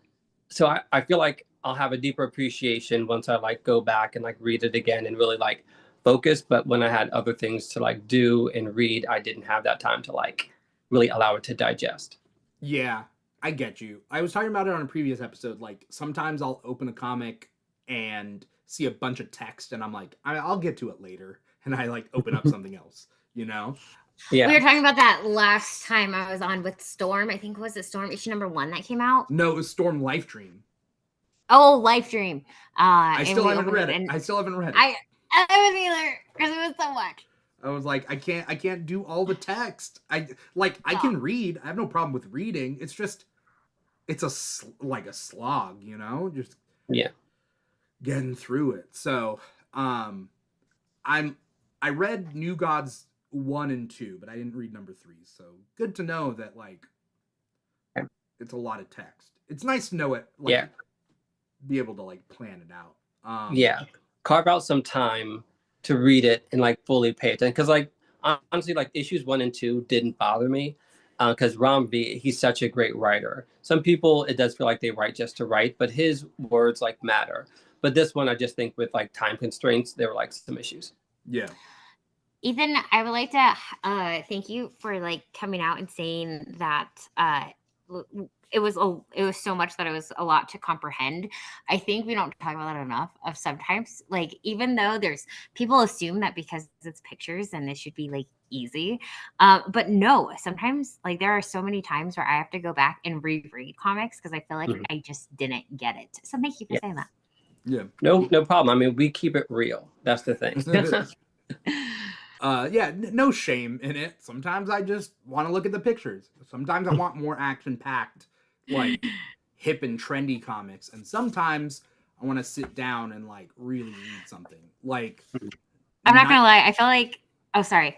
so I feel like I'll have a deeper appreciation once I like go back and like read it again and really like focus. But when I had other things to like do and read, I didn't have that time to like really allow it to digest. Yeah, I get you. I was talking about it on a previous episode. Like sometimes I'll open a comic and see a bunch of text, and I'm like, I'll get to it later, and I like open up something else, Yeah. We were talking about that last time I was on with Storm. I think, was it Storm issue #1 that came out? No, it was Storm Life Dream. Oh, Life Dream. I still haven't read it. I still haven't read it. I was either, because it was so much. I was like, I can't do all the text. I can read. I have no problem with reading. It's just, it's a slog, just getting through it. So, I read New Gods 1 and 2, but I didn't read number 3. So good to know that it's a lot of text. It's nice to know it. Be able to plan it out. Carve out some time to read it and fully pay attention. Because honestly, issues 1 and 2 didn't bother me. Because Ram V, he's such a great writer. Some people, it does feel like they write just to write, but his words matter. But this one, I just think with time constraints, there were some issues. Yeah. Ethan, I would like to thank you for coming out and saying that it was so much that it was a lot to comprehend. I think we don't talk about that enough. Of sometimes, even though there's people assume that because it's pictures and it should be easy, but no. Sometimes there are so many times where I have to go back and reread comics because I feel like I just didn't get it. So thank you for saying that. Yeah. No problem. I mean, we keep it real. That's the thing. No shame in it. Sometimes I just want to look at the pictures. Sometimes I want more action-packed, hip and trendy comics. And sometimes I want to sit down and really read something. I'm not gonna lie. I feel like. Oh, sorry.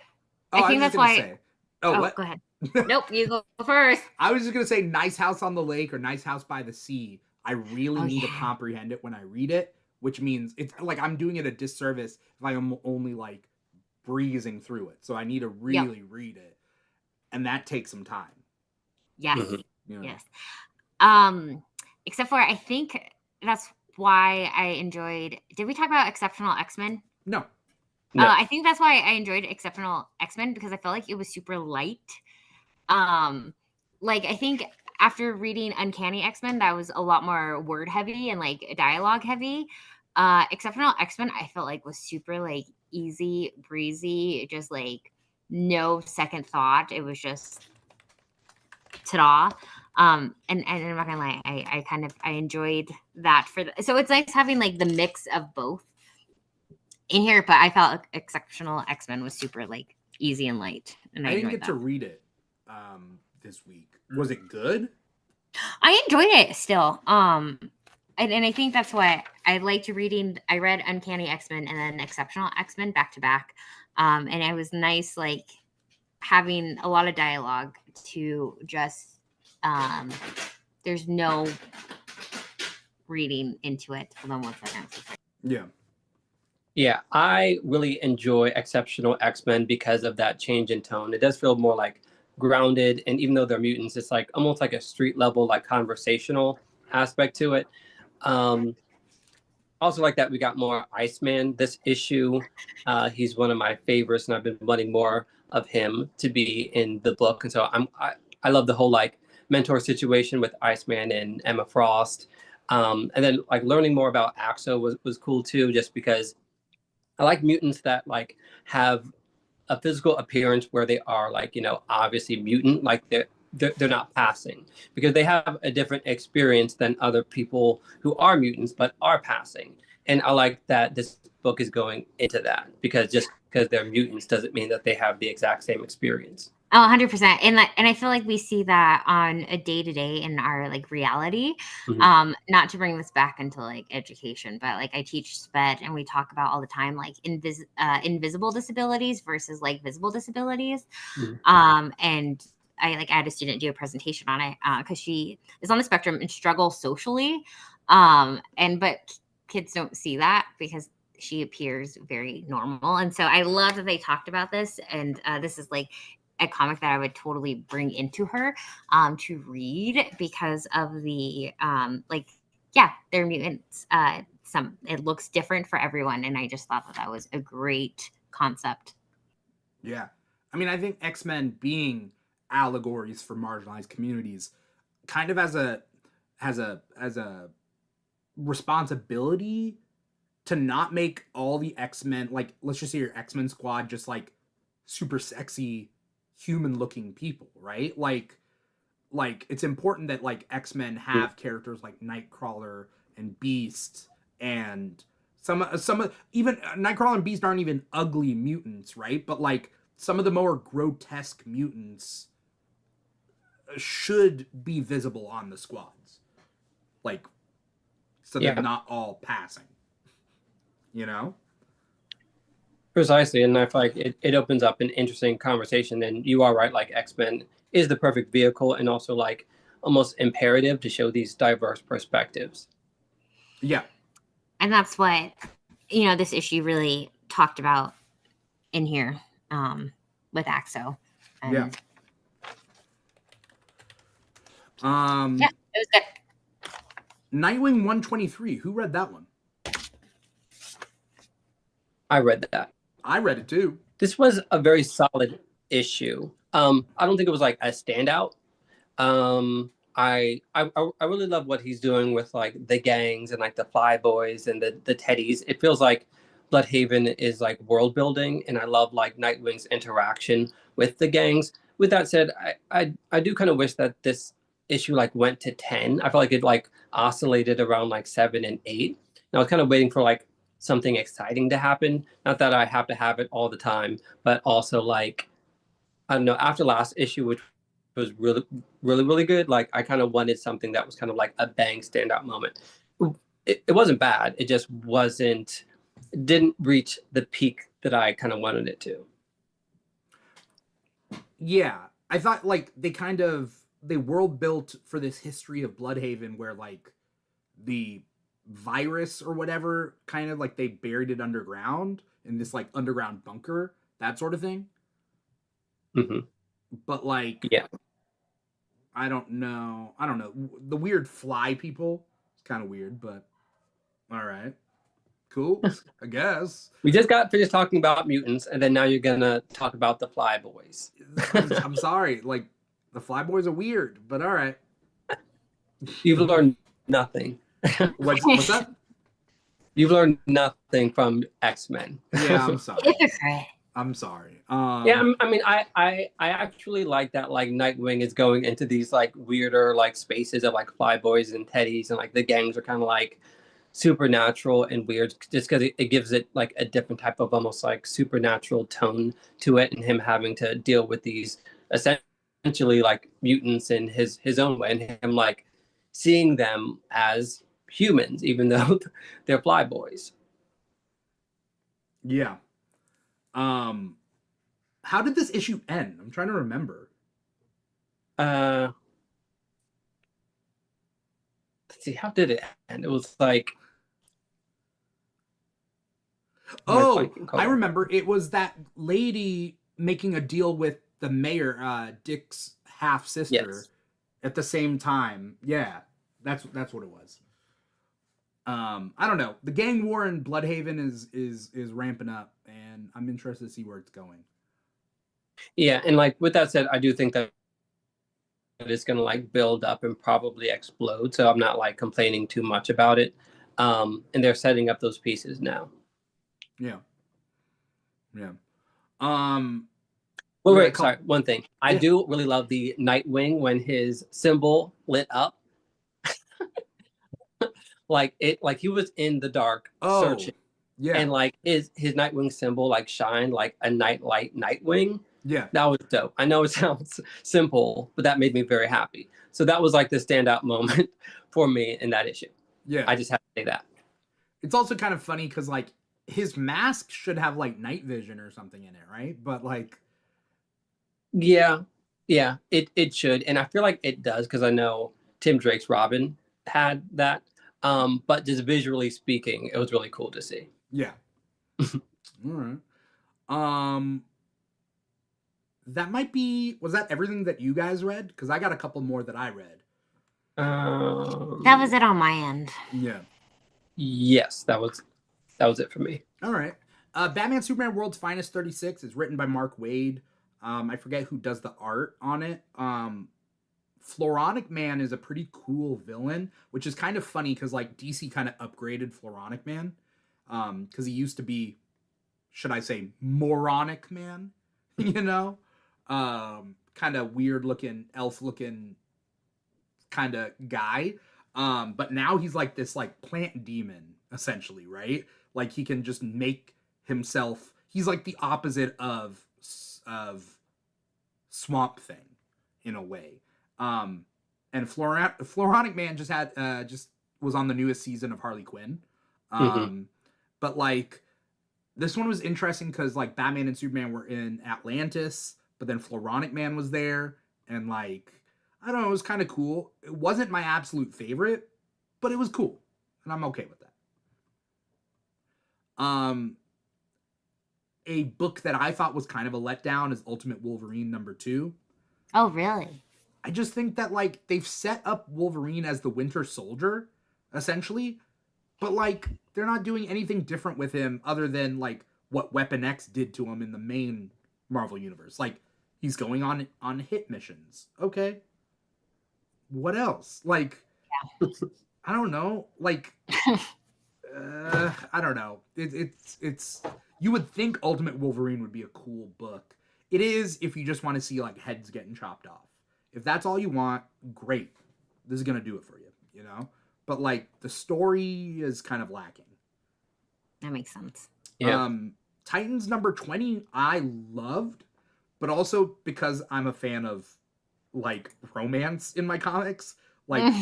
I think that's why. What? Go ahead. Nope, you go first. I was just gonna say Nice House on the Lake or Nice House by the Sea. I really need to comprehend it when I read it, which means it's I'm doing it a disservice if I am only breezing through it. So I need to really read it, and that takes some time. Yes. Yes. Except for I think that's why I enjoyed. Did we talk about Exceptional X-Men? No. I think that's why I enjoyed Exceptional X-Men because I felt like it was super light. I think after reading Uncanny X-Men, that was a lot more word heavy and dialogue heavy. Exceptional X-Men, I felt was super easy breezy, just no second thought. It was just ta-da. And I'm not gonna lie, I enjoyed that so it's nice having the mix of both in here, but I felt Exceptional X-Men was super easy and light, and I didn't get to read it this week. Was it good? I enjoyed it still. And I think that's why I liked reading. I read Uncanny X-Men and then Exceptional X-Men back to back. And it was nice, having a lot of dialogue to just, there's no reading into it. Hold on one second. Yeah. Yeah, I really enjoy Exceptional X-Men because of that change in tone. It does feel more grounded, and even though they're mutants, it's almost a street level, conversational aspect to it. Also that we got more Iceman this issue. He's one of my favorites, and I've been wanting more of him to be in the book. And so I love the whole mentor situation with Iceman and Emma Frost. And then learning more about Axo was cool too, just because I like mutants that have a physical appearance where they are obviously mutant, they're not passing, because they have a different experience than other people who are mutants but are passing. And I like that this book is going into that, because just because they're mutants doesn't mean that they have the exact same experience. Oh, 100%. And I feel we see that on a day-to-day in our reality. Mm-hmm. Not to bring this back into education, but I teach SPED and we talk about all the time invisible disabilities versus visible disabilities. Mm-hmm. And I had a student do a presentation on it because she is on the spectrum and struggles socially. But kids don't see that because she appears very normal. And so I love that they talked about this. And this is a comic that I would totally bring into her to read because of the they're mutants. It looks different for everyone, and I just thought that was a great concept. Yeah, I mean, I think X-Men being allegories for marginalized communities kind of has a responsibility to not make all the X-Men let's just say your X-Men squad just super sexy human looking people, right? It's important that X-Men have characters like Nightcrawler and Beast and Some even Nightcrawler and Beast aren't even ugly mutants, right? But like some of the more grotesque mutants should be visible on the squads, like so they're not all passing. You know. Precisely, and I feel like it opens up an interesting conversation. And you are right, like X-Men is the perfect vehicle and also like almost imperative to show these diverse perspectives. Yeah. And that's what, this issue really talked about in here with Axo. And yeah. Yeah, it was good. Nightwing 123. Who read that one? I read that. I read it too. This was a very solid issue. I don't think it was like a standout. I really love what he's doing with like the gangs and like the Flyboys and the Teddies. It feels like Bloodhaven is like world building, and I love like Nightwing's interaction with the gangs. With that said, I do kind of wish that this issue like went to 10. I felt like it like oscillated around like 7 and 8. And I was kind of waiting for like something exciting to happen. Not that I have to have it all the time, but also like, I don't know, after last issue, which was really, really, really good, like I kind of wanted something that was kind of like a bang standout moment. It wasn't bad. It just didn't reach the peak that I kind of wanted it to. Yeah. I thought like they world built for this history of Bloodhaven where like the virus or whatever kind of like they buried it underground in this like underground bunker, that sort of thing. Mm-hmm. But like, yeah, I don't know the weird fly people. It's kind of weird, but all right, cool. I guess we just got finished talking about mutants, and then now you're gonna talk about the Flyboys. I'm sorry, like the Flyboys are weird, but all right. You've learned nothing. What's that? You've learned nothing from X-Men. Yeah, I'm sorry. Hypocrite. I'm sorry. Yeah, I mean, I actually like that. Like Nightwing is going into these like weirder like spaces of like Flyboys and Teddies, and like the gangs are kind of like supernatural and weird, just because it gives it like a different type of almost like supernatural tone to it, and him having to deal with these essentially like mutants in his own way, and him like seeing them as humans, even though they're Flyboys. Yeah. How did this issue end? I'm trying to remember. Let's see, how did it end? It was like, oh, I remember. It was that lady making a deal with the mayor, Dick's half sister, at the same time. Yeah, that's what it was. I don't know. The gang war in Bloodhaven is ramping up, and I'm interested to see where it's going. Yeah, and like with that said, I do think that it's gonna like build up and probably explode. So I'm not like complaining too much about it. And they're setting up those pieces now. Yeah. Yeah. Well, wait, sorry. One thing. I do really love the Nightwing when his symbol lit up. like he was in the dark searching. Yeah. And like his Nightwing symbol like shined like a nightlight Nightwing. Yeah. That was dope. I know it sounds simple, but that made me very happy. So that was like the standout moment for me in that issue. Yeah. I just have to say that. It's also kind of funny because like his mask should have like night vision or something in it, right? But like, yeah, it should, and I feel like it does because I know Tim Drake's Robin had that. But just visually speaking, it was really cool to see. Yeah. All right. That might be. Was that everything that you guys read? Because I got a couple more that I read. That was it on my end. Yeah. Yes, that was it for me. All right. Batman Superman World's Finest 36 is written by Mark Waid. I forget who does the art on it. Floronic Man is a pretty cool villain, which is kind of funny because like DC kind of upgraded Floronic Man. Because he used to be, should I say, Moronic Man, you know? Kind of weird looking, elf looking kind of guy. But now he's like this like plant demon essentially, right? Like he can just make himself. He's like the opposite of Swamp Thing in a way. And Floronic Man just was on the newest season of Harley Quinn. But like this one was interesting because like Batman and Superman were in Atlantis, but then Floronic Man was there, and like I don't know, it was kind of cool. It wasn't my absolute favorite, but it was cool, and I'm okay with that. A book that I thought was kind of a letdown is Ultimate Wolverine #2. Oh, really? I just think that like they've set up Wolverine as the Winter Soldier, essentially, but like they're not doing anything different with him other than like what Weapon X did to him in the main Marvel universe. Like he's going on hit missions. Okay. What else? Like I don't know. Like I don't know. It's you would think Ultimate Wolverine would be a cool book. It is if you just want to see like heads getting chopped off. If that's all you want, great. This is gonna do it for you, you know? But like the story is kind of lacking. That makes sense. Yeah. Titans #20 I loved, but also because I'm a fan of like romance in my comics. Like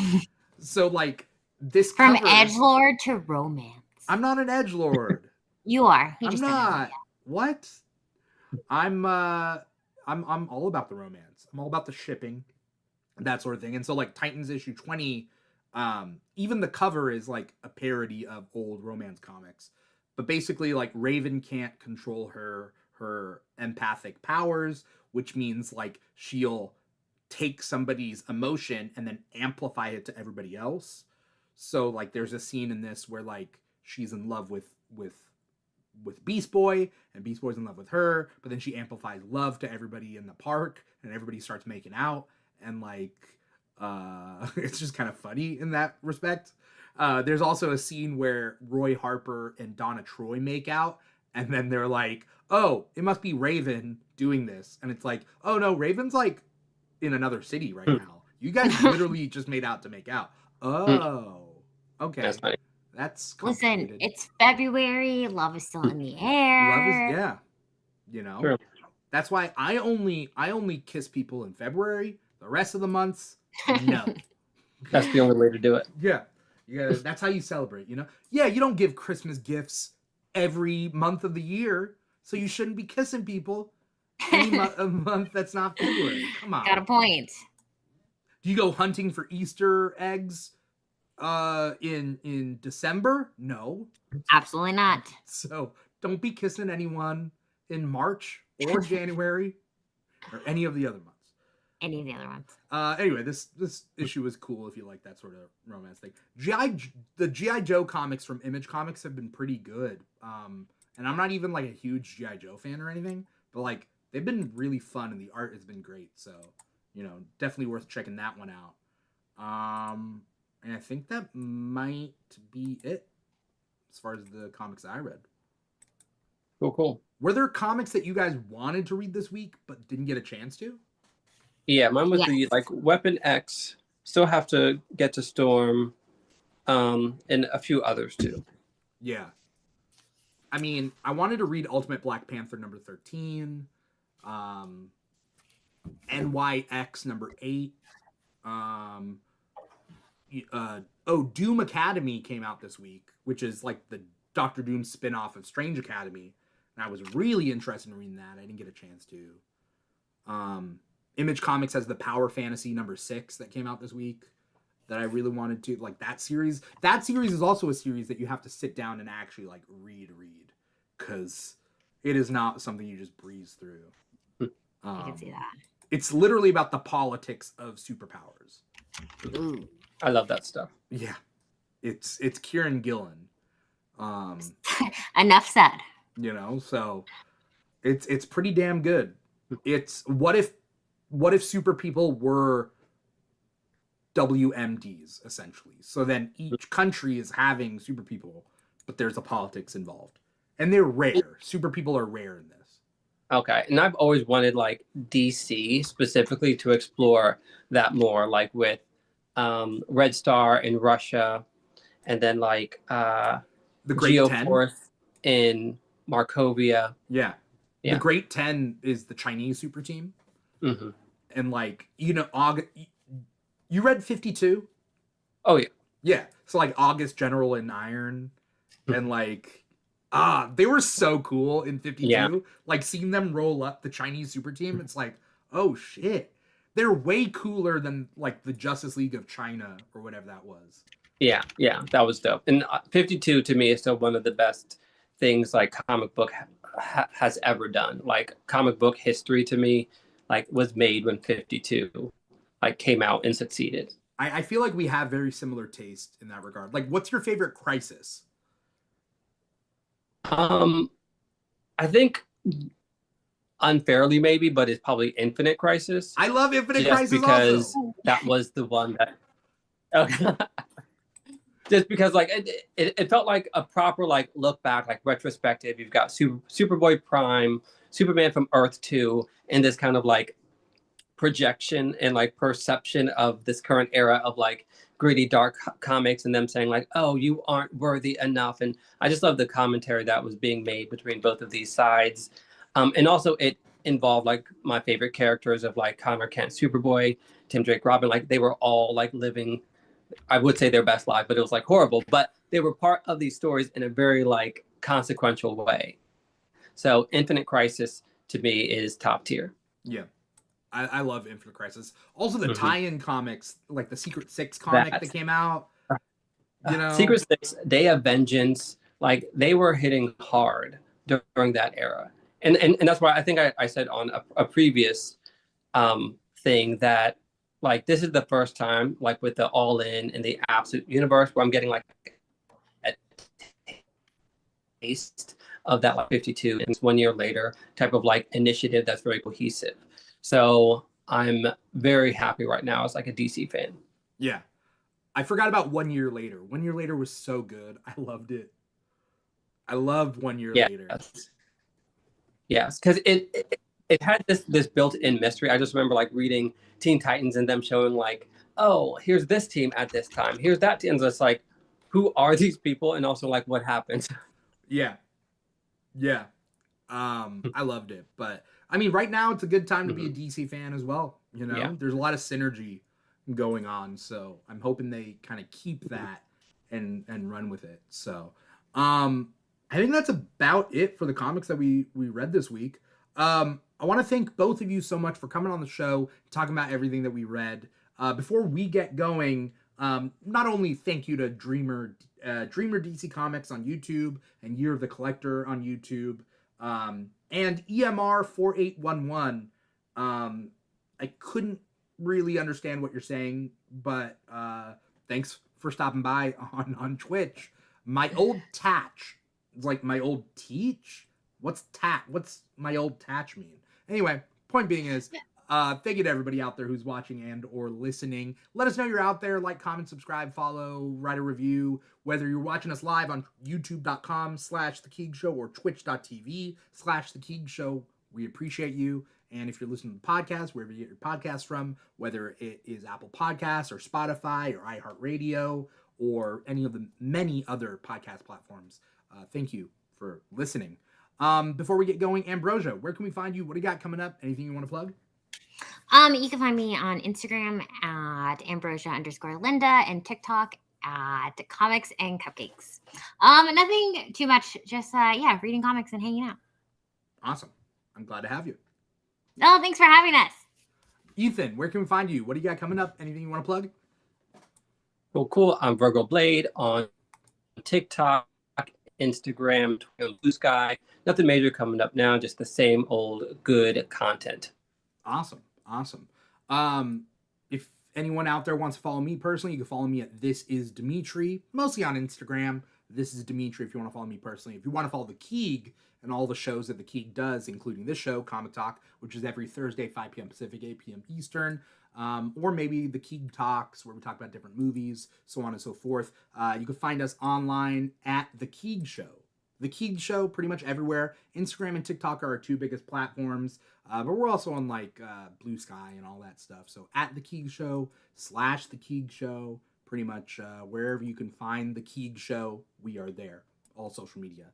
so like this From cover, edgelord to romance. I'm not an edgelord. You are. You I'm just not. What? I'm all about the romance. I'm all about the shipping, that sort of thing. And so like Titans #20, even the cover is like a parody of old romance comics. But basically like Raven can't control her empathic powers, which means like she'll take somebody's emotion and then amplify it to everybody else. So like there's a scene in this where like she's in love with Beast Boy, and Beast Boy's in love with her, but then she amplifies love to everybody in the park, and everybody starts making out, and like it's just kind of funny in that respect. There's also a scene where Roy Harper and Donna Troy make out, and then they're like, oh, it must be Raven doing this, and it's like, oh no, Raven's like in another city right now. You guys literally just made out to make out. Oh, okay. That's funny. That's listen, it's February. Love is still in the air. Love is, yeah. You know, True. That's why I only kiss people in February. The rest of the months, no. That's the only way to do it. Yeah. That's how you celebrate, you know? Yeah, you don't give Christmas gifts every month of the year, so you shouldn't be kissing people any a month that's not February. Come on. Got a point. Do you go hunting for Easter eggs in December? No. Absolutely not. So don't be kissing anyone in March or January or any of the other months. Any of the other ones. Anyway, this issue is cool if you like that sort of romance thing. The G.I. Joe comics from Image Comics have been pretty good. And I'm not even like a huge G.I. Joe fan or anything, but like they've been really fun and the art has been great. So, you know, definitely worth checking that one out. And I think that might be it as far as the comics I read. Cool. Were there comics that you guys wanted to read this week but didn't get a chance to? Yeah, mine was the like Weapon X. Still have to get to Storm, and a few others too. Yeah. I mean, I wanted to read Ultimate Black Panther #13, NYX #8. Doom Academy came out this week, which is like the Doctor Doom spin-off of Strange Academy. And I was really interested in reading that. I didn't get a chance to. Image Comics has the Power Fantasy #6 that came out this week that I really wanted to. Like that series. That series is also a series that you have to sit down and actually like read. Because it is not something you just breeze through. I can see that. It's literally about the politics of superpowers. Ooh. I love that stuff. Yeah. It's Kieran Gillen. Enough said. You know, so it's pretty damn good. It's what if super people were WMDs essentially. So then each country is having super people, but there's a politics involved. And they're rare. Super people are rare in this. Okay. And I've always wanted like DC specifically to explore that more, like with Red Star in Russia, and then like The Great 10? Geoforce in Markovia. Yeah. Yeah. The Great 10 is the Chinese super team. Mm-hmm. And like, you know, you read 52? Oh, yeah. Yeah. So like August General in Iron and like they were so cool in 52. Yeah. Like seeing them roll up the Chinese super team, it's like, oh shit. They're way cooler than like the Justice League of China or whatever that was. Yeah, that was dope. And 52 to me is still one of the best things like comic book has ever done. Like comic book history to me, like was made when 52 like came out and succeeded. I feel like we have very similar taste in that regard. Like, what's your favorite Crisis? I think unfairly maybe, but it's probably Infinite Crisis. I love Infinite just Crisis because also. That was the one that just because like it felt like a proper like look back, like retrospective. You've got Superboy Prime, Superman from Earth 2, and this kind of like projection and like perception of this current era of like gritty dark comics, and them saying like, oh, you aren't worthy enough. And I just love the commentary that was being made between both of these sides. And also it involved like my favorite characters of like Connor Kent Superboy, Tim Drake Robin. Like they were all like living, I would say, their best life, but it was like horrible, but they were part of these stories in a very like consequential way. So Infinite Crisis to me is top tier. Yeah. I love Infinite Crisis. Also the tie-in comics, like the Secret Six comic that came out. You know, Secret Six, Day of Vengeance, like they were hitting hard during that era. And that's why I think I said on a previous thing that like this is the first time like with the All In and the Absolute Universe where I'm getting like a taste of that like 52 and 1 year later type of like initiative that's very cohesive. So I'm very happy right now as like a DC fan. Yeah. I forgot about 1 year later. 1 year later was so good. I loved it. I loved 1 year later. Yes, because it had this built-in mystery. I just remember like reading Teen Titans and them showing like, oh, here's this team at this time. Here's that team. And it's like, who are these people? And also like what happened? Yeah. Yeah. I loved it. But I mean, right now it's a good time to be a DC fan as well. You know, there's a lot of synergy going on. So I'm hoping they kind of keep that and run with it. So I think that's about it for the comics that we read this week. I want to thank both of you so much for coming on the show, talking about everything that we read. Before we get going, not only thank you to Dreamer DC Comics on YouTube and Year of the Collector on YouTube, and EMR 4811. I couldn't really understand what you're saying, but thanks for stopping by on Twitch. My old Tatch. It's like my old teach. What's my old Tatch mean? Anyway, point being is, thank you to everybody out there who's watching and or listening. Let us know you're out there. Like, comment, subscribe, follow, write a review. Whether you're watching us live on youtube.com/The Keeg Show or twitch.tv/The Keeg Show, we appreciate you. And if you're listening to the podcast, wherever you get your podcasts from, whether it is Apple Podcasts or Spotify or iHeartRadio or any of the many other podcast platforms, thank you for listening. Before we get going, Ambrosia, where can we find you? What do you got coming up? Anything you want to plug? You can find me on Instagram at Ambrosia_Linda and TikTok at Comics and Cupcakes. Nothing too much, just reading comics and hanging out. Awesome. I'm glad to have you. Oh, thanks for having us. Ethan, where can we find you? What do you got coming up? Anything you want to plug? Well, cool. I'm Virgo Blade on TikTok, Instagram, Blue Sky. Nothing major coming up now, just the same old good content. Awesome. If anyone out there wants to follow me personally, you can follow me at This Is Dimithri, mostly on Instagram. This is Dimithri if you want to follow me personally. If you want to follow the Keeg and all the shows that the Keeg does, including this show, Comic Talk, which is every Thursday, 5 p.m. Pacific, 8 p.m. Eastern, or maybe the Keeg Talks, where we talk about different movies, so on and so forth. You can find us online at The Keeg Show. The Keeg Show, pretty much everywhere. Instagram and TikTok are our two biggest platforms, but we're also on like Blue Sky and all that stuff. So at The Keeg Show /The Keeg Show, pretty much wherever you can find The Keeg Show, we are there. all social media.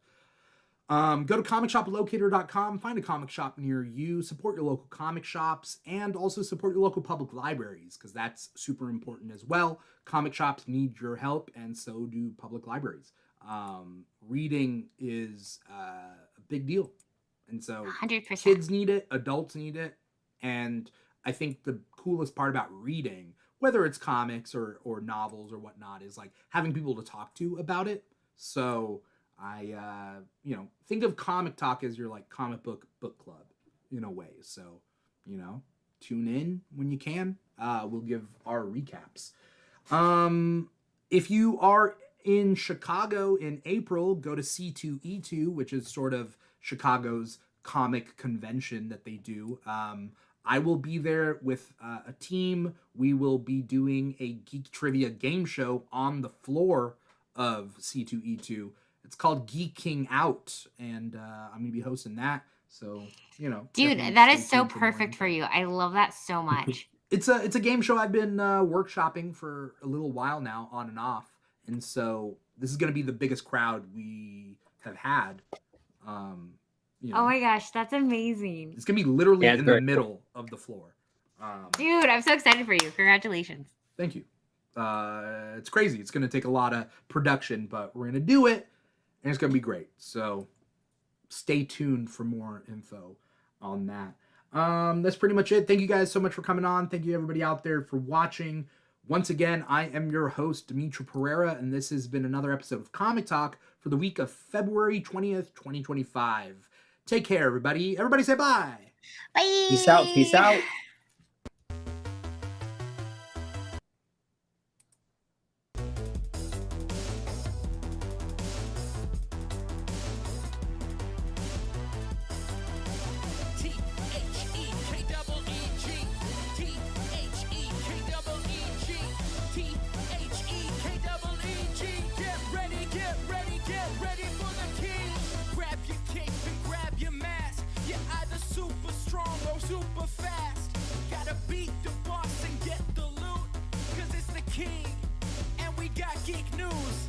Go to comicshoplocator.com, find a comic shop near you, support your local comic shops, and also support your local public libraries, because that's super important as well. Comic shops need your help, and so do public libraries. Reading is a big deal. And so 100%. Kids need it, adults need it, and I think the coolest part about reading, whether it's comics or novels or whatnot, is like having people to talk to about it. So I, think of Comic Talk as your like comic book club in a way. So, tune in when you can. We'll give our recaps. If you are in Chicago in April, go to C2E2, which is sort of Chicago's comic convention that they do. I will be there with a team. We will be doing a Geek Trivia game show on the floor of C2E2. It's called Geeking Out, and I'm going to be hosting that. So, Dude, that is so perfect for you. I love that so much. It's a game show I've been workshopping for a little while now, on and off. And so this is going to be the biggest crowd we have had. Oh my gosh, that's amazing. It's going to be literally in the middle of the floor. Dude, I'm so excited for you. Congratulations. Thank you. It's crazy. It's going to take a lot of production, but we're going to do it, and it's going to be great. So stay tuned for more info on that. That's pretty much it. Thank you guys so much for coming on. Thank you everybody out there for watching. Once again, I am your host, Dimithri Perera, and this has been another episode of Comic Talk for the week of February 20th, 2025. Take care, everybody. Everybody say bye. Bye. Peace out. Peace out. Super fast, gotta beat the boss and get the loot, cause it's the king, and we got geek news.